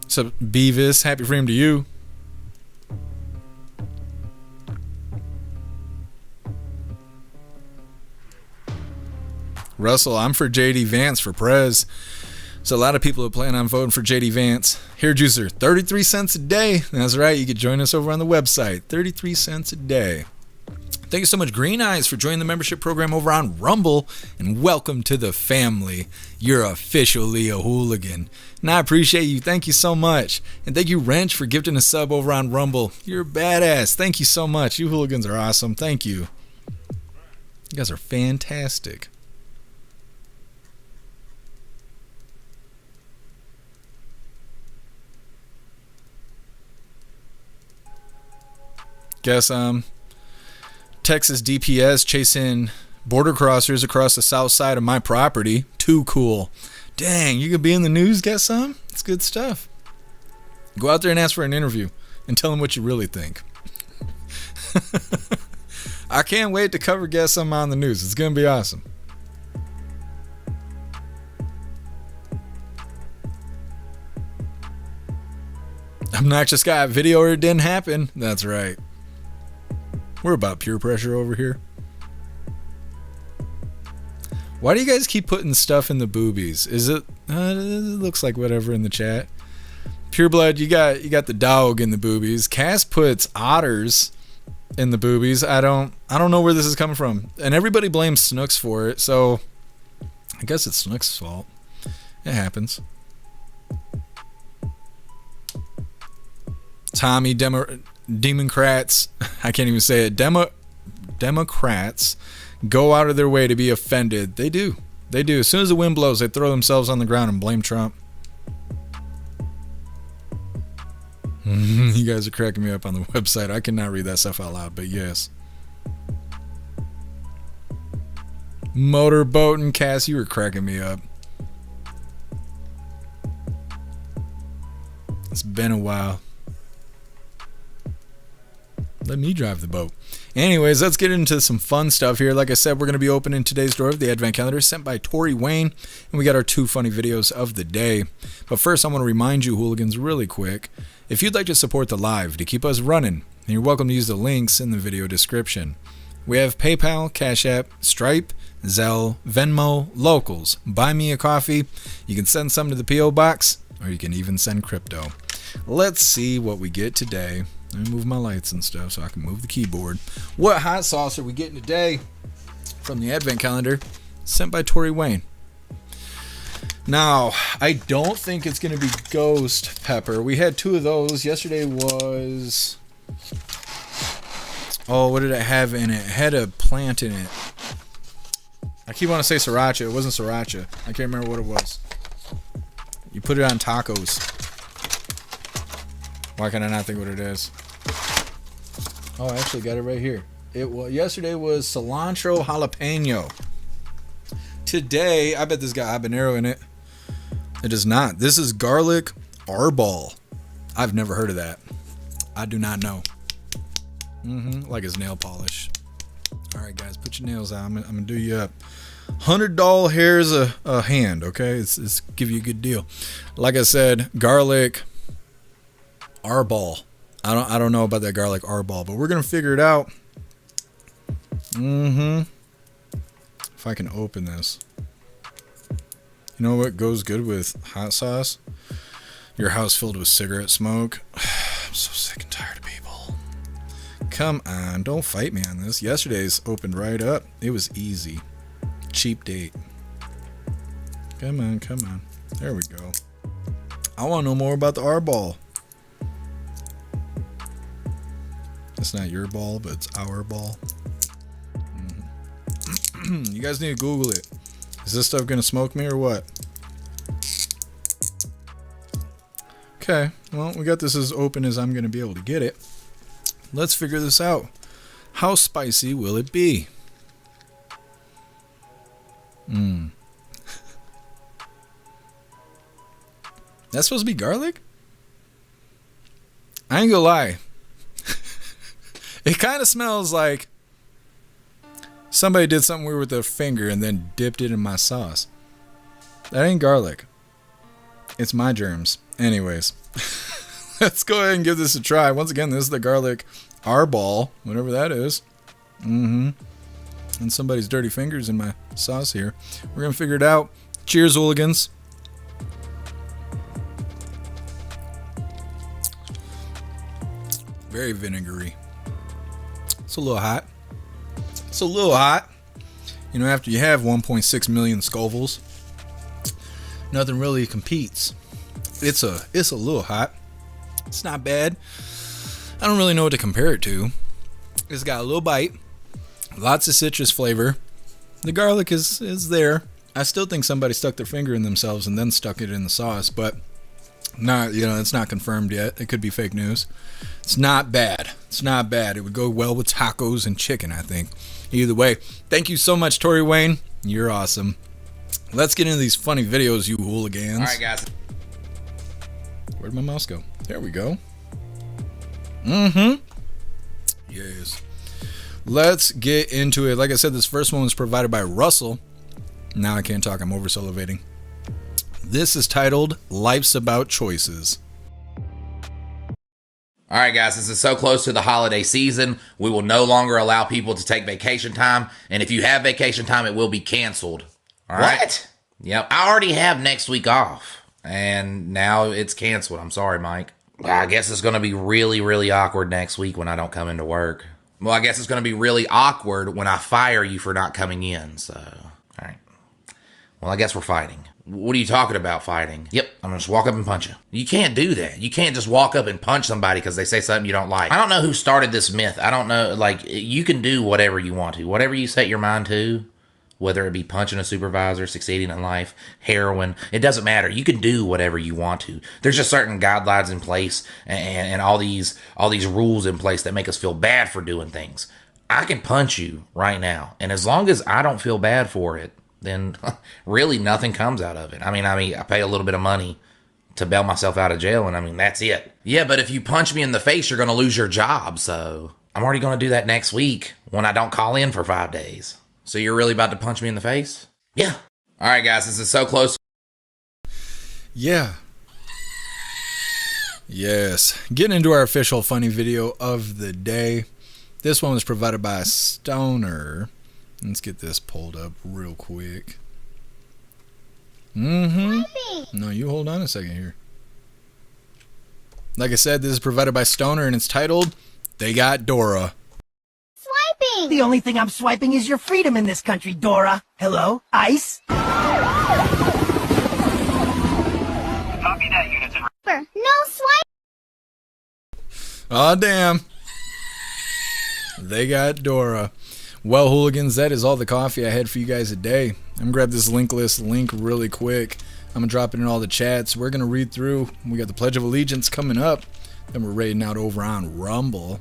What's up, Beavis? Happy freedom to you. Russell, I'm for JD Vance for Prez. So a lot of people are planning on voting for JD Vance. Hair juicer, 33 cents a day. That's right, you can join us over on the website. 33 cents a day. Thank you so much, Green Eyes, for joining the membership program over on Rumble. And welcome to the family. You're officially a hooligan. And I appreciate you. Thank you so much. And thank you, Wrench, for gifting a sub over on Rumble. You're badass. Thank you so much. You hooligans are awesome. Thank you. You guys are fantastic. Guess Texas DPS chasing border crossers across the south side of my property. Too cool. Dang, you could be in the news, get some? It's good stuff. Go out there and ask for an interview and tell them what you really think. I can't wait to cover Guess Some on the news. It's going to be awesome. Obnoxious guy, video or it didn't happen. That's right. We're about peer pressure over here. Why do you guys keep putting stuff in the boobies? Is it? It looks like whatever in the chat. Pureblood, you got the dog in the boobies. Cass puts otters in the boobies. I don't know where this is coming from. And everybody blames Snooks for it, so I guess it's Snooks' fault. It happens. Tommy, Democrats, I can't even say it. Democrats go out of their way to be offended. They do. They do. As soon as the wind blows, they throw themselves on the ground and blame Trump. You guys are cracking me up on the website. I cannot read that stuff out loud, but yes. Motorboat and Cass, you were cracking me up. It's been a while. Let me drive the boat. Anyways, let's get into some fun stuff here. Like I said, we're going to be opening today's door of the Advent Calendar sent by Tori Wayne. And we got our 2 funny videos of the day. But first, I want to remind you, hooligans, really quick, if you'd like to support the live to keep us running, then you're welcome to use the links in the video description. We have PayPal, Cash App, Stripe, Zelle, Venmo, Locals. Buy me a coffee. You can send some to the P.O. Box, or you can even send crypto. Let's see what we get today. Let me move my lights and stuff so I can move the keyboard. What hot sauce are we getting today from the Advent Calendar sent by Tori Wayne? Now, I don't think it's going to be ghost pepper. We had 2 of those. Yesterday was... Oh, what did it have in it? It had a plant in it. I keep wanting to say sriracha. It wasn't sriracha. I can't remember what it was. You put it on tacos. Why can I not think what it is? Oh, I actually got it right here. Yesterday was cilantro jalapeno. Today, I bet this got habanero in it. It does not. This is garlic arbol. I've never heard of that. I do not know. Like it's nail polish. All right, guys, put your nails out. I'm gonna do you up. $100 hairs a hand. Okay, it's give you a good deal. Like I said, garlic arbol. I don't know about that garlic arbol, but we're gonna figure it out. If I can open this. You know what goes good with hot sauce? Your house filled with cigarette smoke. I'm so sick and tired of people. Come on, don't fight me on this. Yesterday's opened right up. It was easy. Cheap date. Come on, come on. There we go. I want to know more about the arbol. It's not your ball, but it's our ball. You guys need to Google it. Is this stuff gonna smoke me or what? Okay, well, we got this as open as I'm gonna be able to get it. Let's figure this out. How spicy will it be? That's supposed to be garlic? I ain't gonna lie. It kind of smells like somebody did something weird with their finger and then dipped it in my sauce. That ain't garlic. It's my germs. Anyways, let's go ahead and give this a try. Once again, this is the garlic arbol, whatever that is. And somebody's dirty fingers in my sauce here. We're going to figure it out. Cheers, hooligans. Very vinegary. It's a little hot. It's a little hot. You know, after you have 1.6 million Scovilles, nothing really competes. It's a little hot. It's not bad. I don't really know what to compare it to. It's got a little bite, lots of citrus flavor. The garlic is there. I still think somebody stuck their finger in themselves and then stuck it in the sauce, but not, you know, it's not confirmed yet. It could be fake news. It's not bad. It's not bad. It would go well with tacos and chicken, I think. Either way, thank you so much, Tori Wayne. You're awesome. Let's get into these funny videos, you hooligans. All right, guys. Where'd my mouse go? There we go. Yes. Let's get into it. Like I said, this first one was provided by Russell. Now I can't talk. I'm over salivating. This is titled Life's About Choices. All right, guys, this is so close to the holiday season. We will no longer allow people to take vacation time. And if you have vacation time, it will be canceled. All right? What? Yep. I already have next week off. And now it's canceled. I'm sorry, Mike. I guess it's going to be really, really awkward next week when I don't come into work. Well, I guess it's going to be really awkward when I fire you for not coming in. So, all right. Well, I guess we're fighting. What are you talking about, fighting? Yep, I'm gonna just walk up and punch you. You can't do that. You can't just walk up and punch somebody because they say something you don't like. I don't know who started this myth. I don't know, like, you can do whatever you want to. Whatever you set your mind to, whether it be punching a supervisor, succeeding in life, heroin, it doesn't matter. You can do whatever you want to. There's just certain guidelines in place and all these rules in place that make us feel bad for doing things. I can punch you right now, and as long as I don't feel bad for it, then really nothing comes out of it. I mean, I pay a little bit of money to bail myself out of jail, and I mean, that's it. Yeah, but if you punch me in the face, you're going to lose your job, so I'm already going to do that next week when I don't call in for 5 days. So you're really about to punch me in the face? Yeah. All right, guys, this is so close. Yeah. Yes. Getting into our official funny video of the day. This one was provided by Stoner. Let's get this pulled up real quick. No, you hold on a second here. Like I said, this is provided by Stoner, and it's titled, They Got Dora. Swiping! The only thing I'm swiping is your freedom in this country, Dora. Hello? ICE? Copy that, units in... No swipe! Aw, damn. They got Dora. Well, hooligans, that is all the coffee I had for you guys today. I'm going to grab this linkless link really quick. I'm going to drop it in all the chats. We're going to read through. We got the Pledge of Allegiance coming up. Then we're raiding out over on Rumble.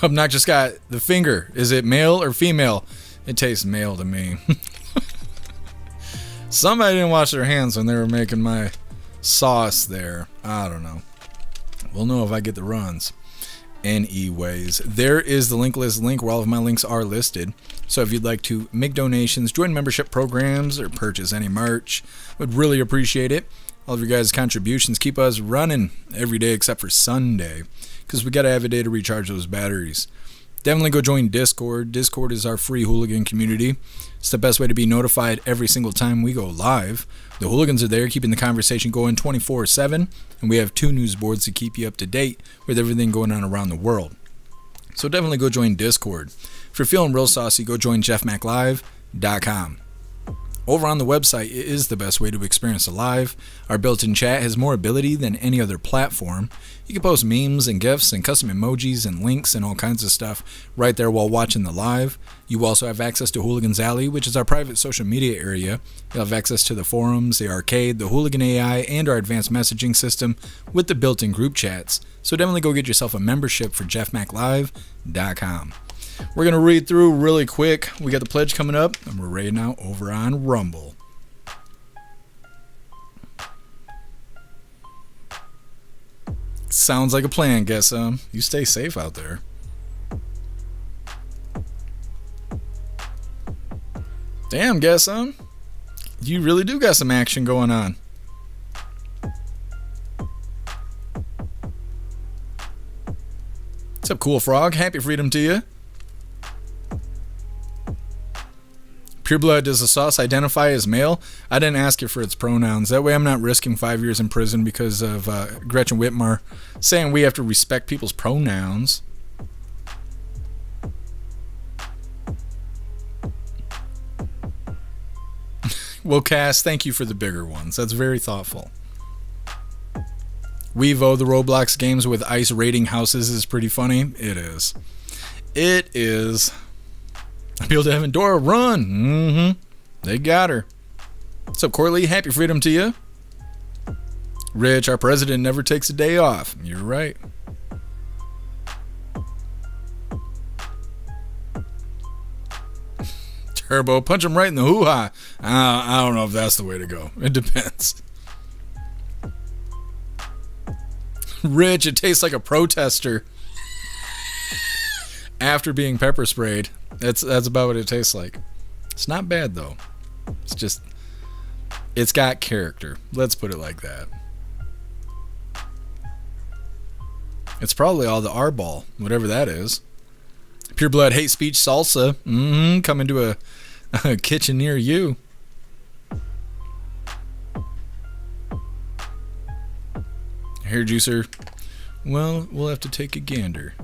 Obnoxious got the finger. Is it male or female? It tastes male to me. Somebody didn't wash their hands when they were making my sauce there. I don't know. We'll know if I get the runs. Anyways, there is the linkless link where all of my links are listed. So if you'd like to make donations, join membership programs, or purchase any merch, would really appreciate it. All of your guys' contributions keep us running every day except for Sunday, because we got to have a day to recharge those batteries. Definitely go join Discord. Discord is our free hooligan community. It's the best way to be notified every single time we go live. The hooligans are there keeping the conversation going 24/7, and we have 2 news boards to keep you up to date with everything going on around the world. So definitely go join Discord. If you're feeling real saucy, go join jeffmaclive.com. Over on the website, it is the best way to experience a live. Our built-in chat has more ability than any other platform. You can post memes and GIFs and custom emojis and links and all kinds of stuff right there while watching the live. You also have access to Hooligans Alley, which is our private social media area. You'll have access to the forums, the arcade, the Hooligan AI, and our advanced messaging system with the built-in group chats. So definitely go get yourself a membership for jeffmaclive.com. We're going to read through really quick. We got the pledge coming up, and we're raiding out over on Rumble. Sounds like a plan, guess. You stay safe out there. Damn, guess. You really do got some action going on. What's up, Cool Frog? Happy freedom to you. Pureblood, does the sauce identify as male? I didn't ask you for its pronouns. That way I'm not risking 5 years in prison because of Gretchen Whitmer saying we have to respect people's pronouns. Well, Cass, thank you for the bigger ones. That's very thoughtful. Weevo, the Roblox games with ICE raiding houses is pretty funny. It is. It is. Appeal to Heaven. Dora, run! They got her. What's up, Corley? Happy freedom to you. Rich, our president never takes a day off. You're right. Turbo, punch him right in the hoo-ha. I don't know if that's the way to go. It depends. Rich, it tastes like a protester after being pepper sprayed. That's about what it tastes like. It's not bad though. It's just It's got character. Let's put it like that. It's probably all the R-ball, whatever that is. Pure blood hate speech salsa. Coming to a kitchen near you. Hair juicer. Well, we'll have to take a gander.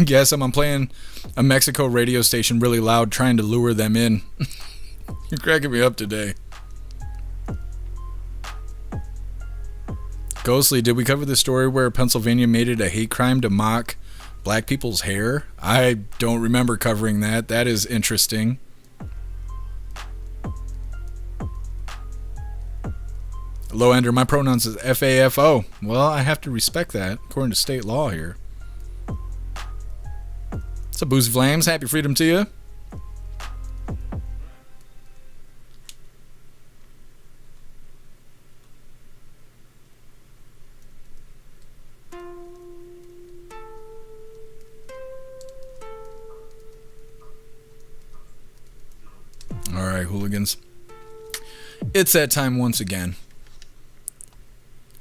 Guess I'm playing a Mexico radio station really loud, trying to lure them in. You're cracking me up today. Ghostly, did we cover the story where Pennsylvania made it a hate crime to mock black people's hair? I don't remember covering that. That is interesting. Low ender, my pronouns is FAFO. Well, I have to respect that according to state law here. What's up, Boost Flames? Happy freedom to you. All right, hooligans. It's that time once again.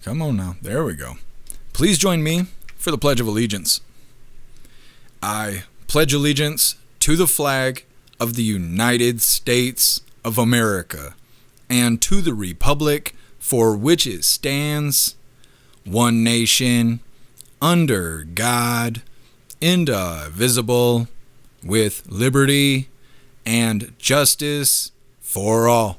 Come on now. There we go. Please join me for the Pledge of Allegiance. I pledge allegiance to the flag of the United States of America and to the republic for which it stands, one nation, under God, indivisible, with liberty and justice for all.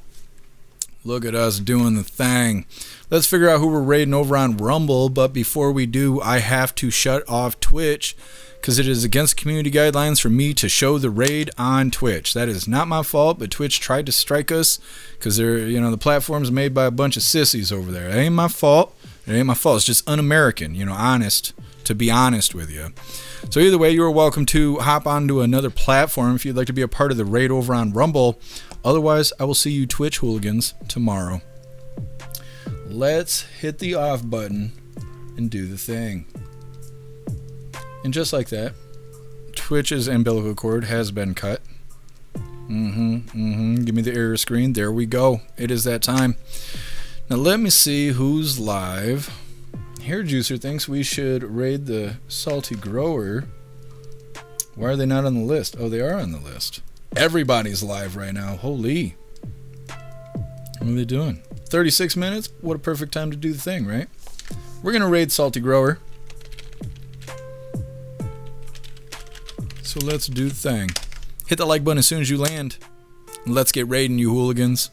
Look at us doing the thing. Let's figure out who we're raiding over on Rumble, but before we do, I have to shut off Twitch because it is against community guidelines for me to show the raid on Twitch. That is not my fault, but Twitch tried to strike us because they're, the platform's made by a bunch of sissies over there. It ain't my fault. It ain't my fault. It's just un-American, honest, to be honest with you. So either way, you are welcome to hop onto another platform if you'd like to be a part of the raid over on Rumble. Otherwise, I will see you Twitch hooligans tomorrow. Let's hit the off button and do the thing. And just like that, Twitch's umbilical cord has been cut. Give me the error screen. There we go. It is that time. Now let me see who's live. Hair Juicer thinks we should raid the Salty Grower. Why are they not on the list? Oh, they are on the list. Everybody's live right now. Holy. What are they doing? 36 minutes? What a perfect time to do the thing, right? We're going to raid Salty Grower. So let's do the thing. Hit the like button as soon as you land. Let's get raiding, you hooligans.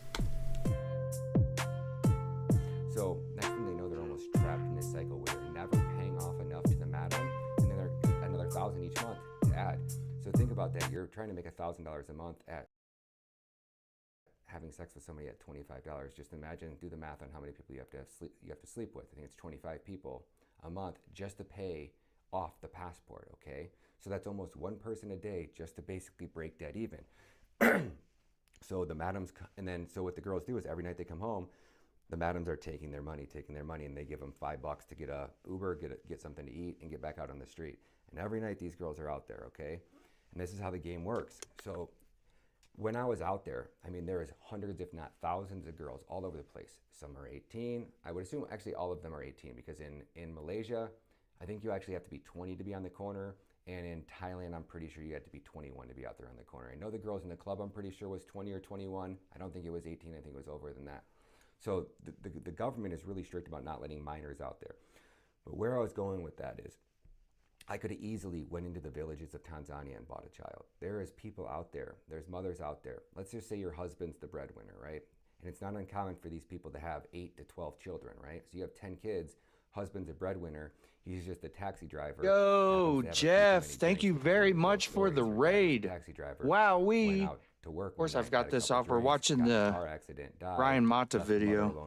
So next thing they know, they're almost trapped in this cycle where they're never paying off enough to the madam, and then they're another $1,000 each month to add. So think about that. You're trying to make $1,000 a month at having sex with somebody at $25. Just imagine, do the math on how many people you have to sleep with. I think it's 25 people a month just to pay off the passport. Okay, so that's almost one person a day just to basically break that even. So the madams, and then so what the girls do is every night they come home, the madams are taking their money, and they give them $5 to get a Uber, get something to eat, and get back out on the street. And every night these girls are out there, okay? And this is how the game works. So when I was out there, I mean, there is hundreds, if not thousands of girls all over the place. Some are 18. I would assume actually all of them are 18 because in Malaysia, I think you actually have to be 20 to be on the corner. And in Thailand, I'm pretty sure you had to be 21 to be out there on the corner. I know the girls in the club, I'm pretty sure was 20 or 21. I don't think it was 18. I think it was over than that. So the government is really strict about not letting minors out there. But where I was going with that is I could have easily went into the villages of Tanzania and bought a child. There is people out there. There's mothers out there. Let's just say your husband's the breadwinner, right? And it's not uncommon for these people to have 8 to 12 children, right? So you have 10 kids, husband's a breadwinner, he's just a taxi driver. Yo, Jeff, thank you very much for the raid. Taxi driver. Wow-wee. To work. Of course, I've got this off. We're watching the Ryan Mata video.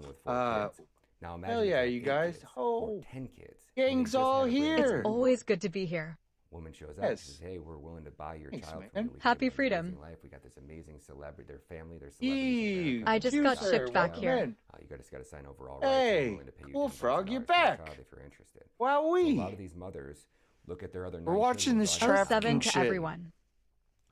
Now hell yeah, you guys. Oh, 10 kids. Gang's all here. It's always good to be here. Woman shows up and says, hey, we're willing to buy your child from you. Happy freedom. Life. We got this amazing celebrity, their family, their celebrities. I just got shipped back here. You just got to sign over all rights. Hey, cool frog, you're back. If you're interested. Wow-wee. So a lot of these mothers look at their other. We're watching this trafficking 07 to shit. everyone.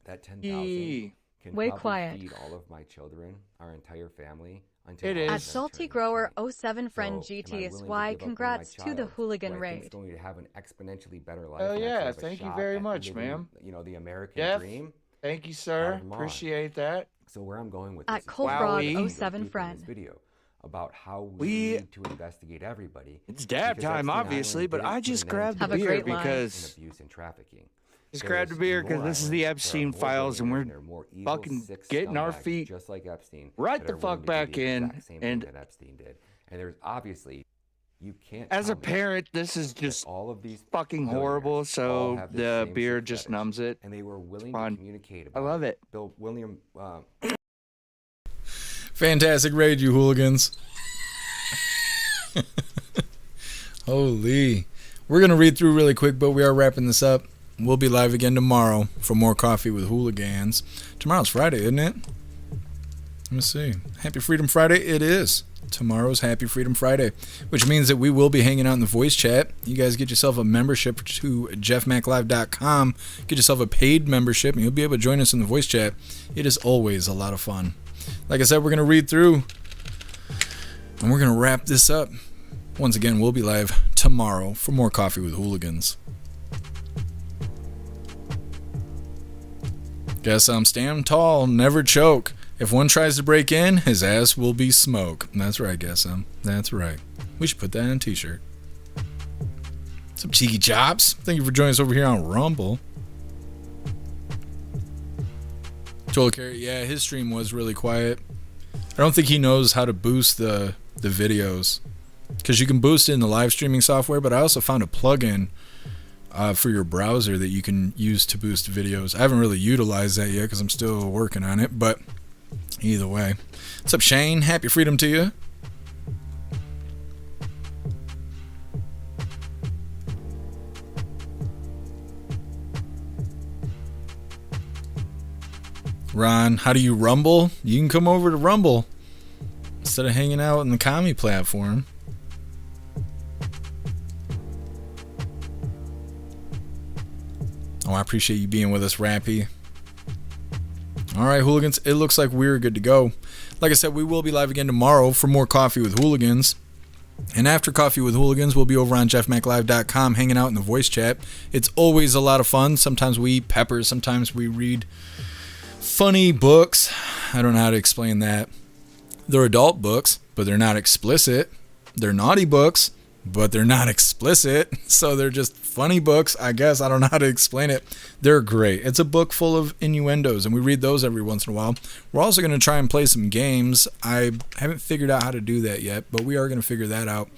That 10,000 can Way probably quiet. feed all of my children, our entire family. It is. At Salty Grower 07 friend GTSY, congrats to the hooligan raid. It's going to have an exponentially better life. Oh and yeah, actually have a thank you shot very at much, living, ma'am. You know, the American Jeff, dream. thank you, sir. Appreciate that. So where I'm going with At this is Coldfrog 07 friend. video about how we need to investigate everybody. It's dab because time, Epstein obviously, Island but didn't I put just an grabbed end the to beer abuse because and abuse and trafficking. just grabbed the beer because this is the Epstein files, and we're fucking getting our feet just like Epstein right the fuck back in. And that Epstein did. And there's obviously you can't. as a tell me parent, this is just all of these fucking billionaires horrible. all So have the same beer sick just fetish, numbs it. and they were willing Fun. to communicate I about love it. Bill William. Fantastic raid, you hooligans. Holy. We're going to read through really quick, but we are wrapping this up. We'll be live again tomorrow for more Coffee with Hooligans. Tomorrow's Friday, isn't it? Let me see. Happy Freedom Friday. It is. Tomorrow's Happy Freedom Friday, which means that we will be hanging out in the voice chat. You guys get yourself a membership to jeffmaclive.com. Get yourself a paid membership, and you'll be able to join us in the voice chat. It is always a lot of fun. Like I said, we're going to read through, and we're going to wrap this up. Once again, we'll be live tomorrow for more Coffee with Hooligans. Guess I'm stand tall, never choke. If one tries to break in, his ass will be smoke. That's right, guess I'm. That's right. We should put that on a t-shirt. What's up, Cheeky Chops? Thank you for joining us over here on Rumble. Joel Carey, yeah, his stream was really quiet. I don't think he knows how to boost the videos, because you can boost it in the live streaming software, but I also found a plugin for your browser that you can use to boost videos. I haven't really utilized that yet because I'm still working on it, but either way. What's up, Shane? Happy Freedom to you. Ron, how do you Rumble? You can come over to Rumble instead of hanging out on the commie platform. Oh, I appreciate you being with us, Rappy. All right, hooligans, it looks like we're good to go. Like I said, we will be live again tomorrow for more Coffee with Hooligans. And after Coffee with Hooligans, we'll be over on jeffmaclive.com hanging out in the voice chat. It's always a lot of fun. Sometimes we eat peppers. Sometimes we read funny books. I don't know how to explain that. They're adult books, but they're not explicit. They're naughty books, but they're not explicit. So they're just funny books, I guess. I don't know how to explain it. They're great. It's a book full of innuendos, and we read those every once in a while. We're also going to try and play some games. I haven't figured out how to do that yet, but we are going to figure that out,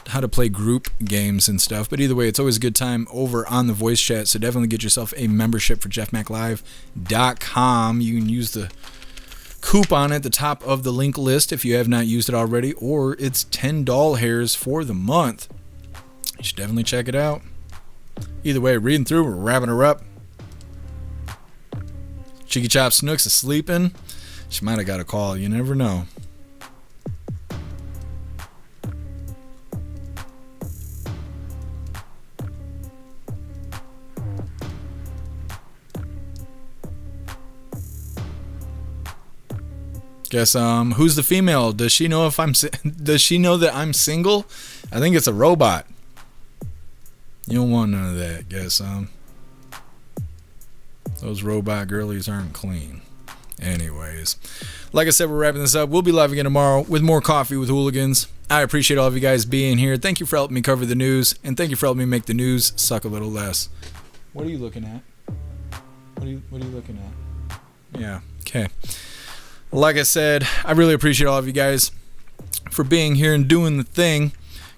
how to play group games and stuff. But either way, it's always a good time over on the voice chat, so definitely get yourself a membership for jeffmaclive.com. You can use the coupon at the top of the link list if you have not used it already, or it's 10 doll hairs for the month. You should definitely check it out. Either way, reading through, we're wrapping her up. Cheeky Chop Snooks is sleeping. She might have got a call. You never know. Guess who's the female? Does she know if does she know that I'm single? I think it's a robot. You don't want none of that, guess those robot girlies aren't clean. Anyways, like I said, we're wrapping this up. We'll be live again tomorrow with more Coffee with Hooligans. I appreciate all of you guys being here. Thank you for helping me cover the news, and thank you for helping me make the news suck a little less. What are you looking at? What are you looking at? Yeah, okay. Like I said, I really appreciate all of you guys for being here and doing the thing.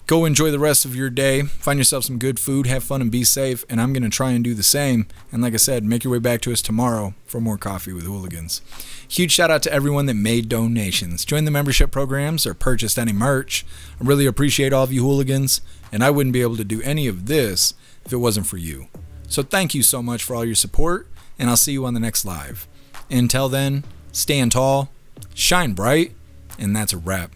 Go enjoy the rest of your day. Find yourself some good food, have fun, and be safe. And I'm going to try and do the same. And like I said, make your way back to us tomorrow for more Coffee with Hooligans. Huge shout out to everyone that made donations, joined the membership programs, or purchased any merch. I really appreciate all of you hooligans. And I wouldn't be able to do any of this if it wasn't for you. So thank you so much for all your support. And I'll see you on the next live. Until then, stand tall, shine bright, and that's a wrap.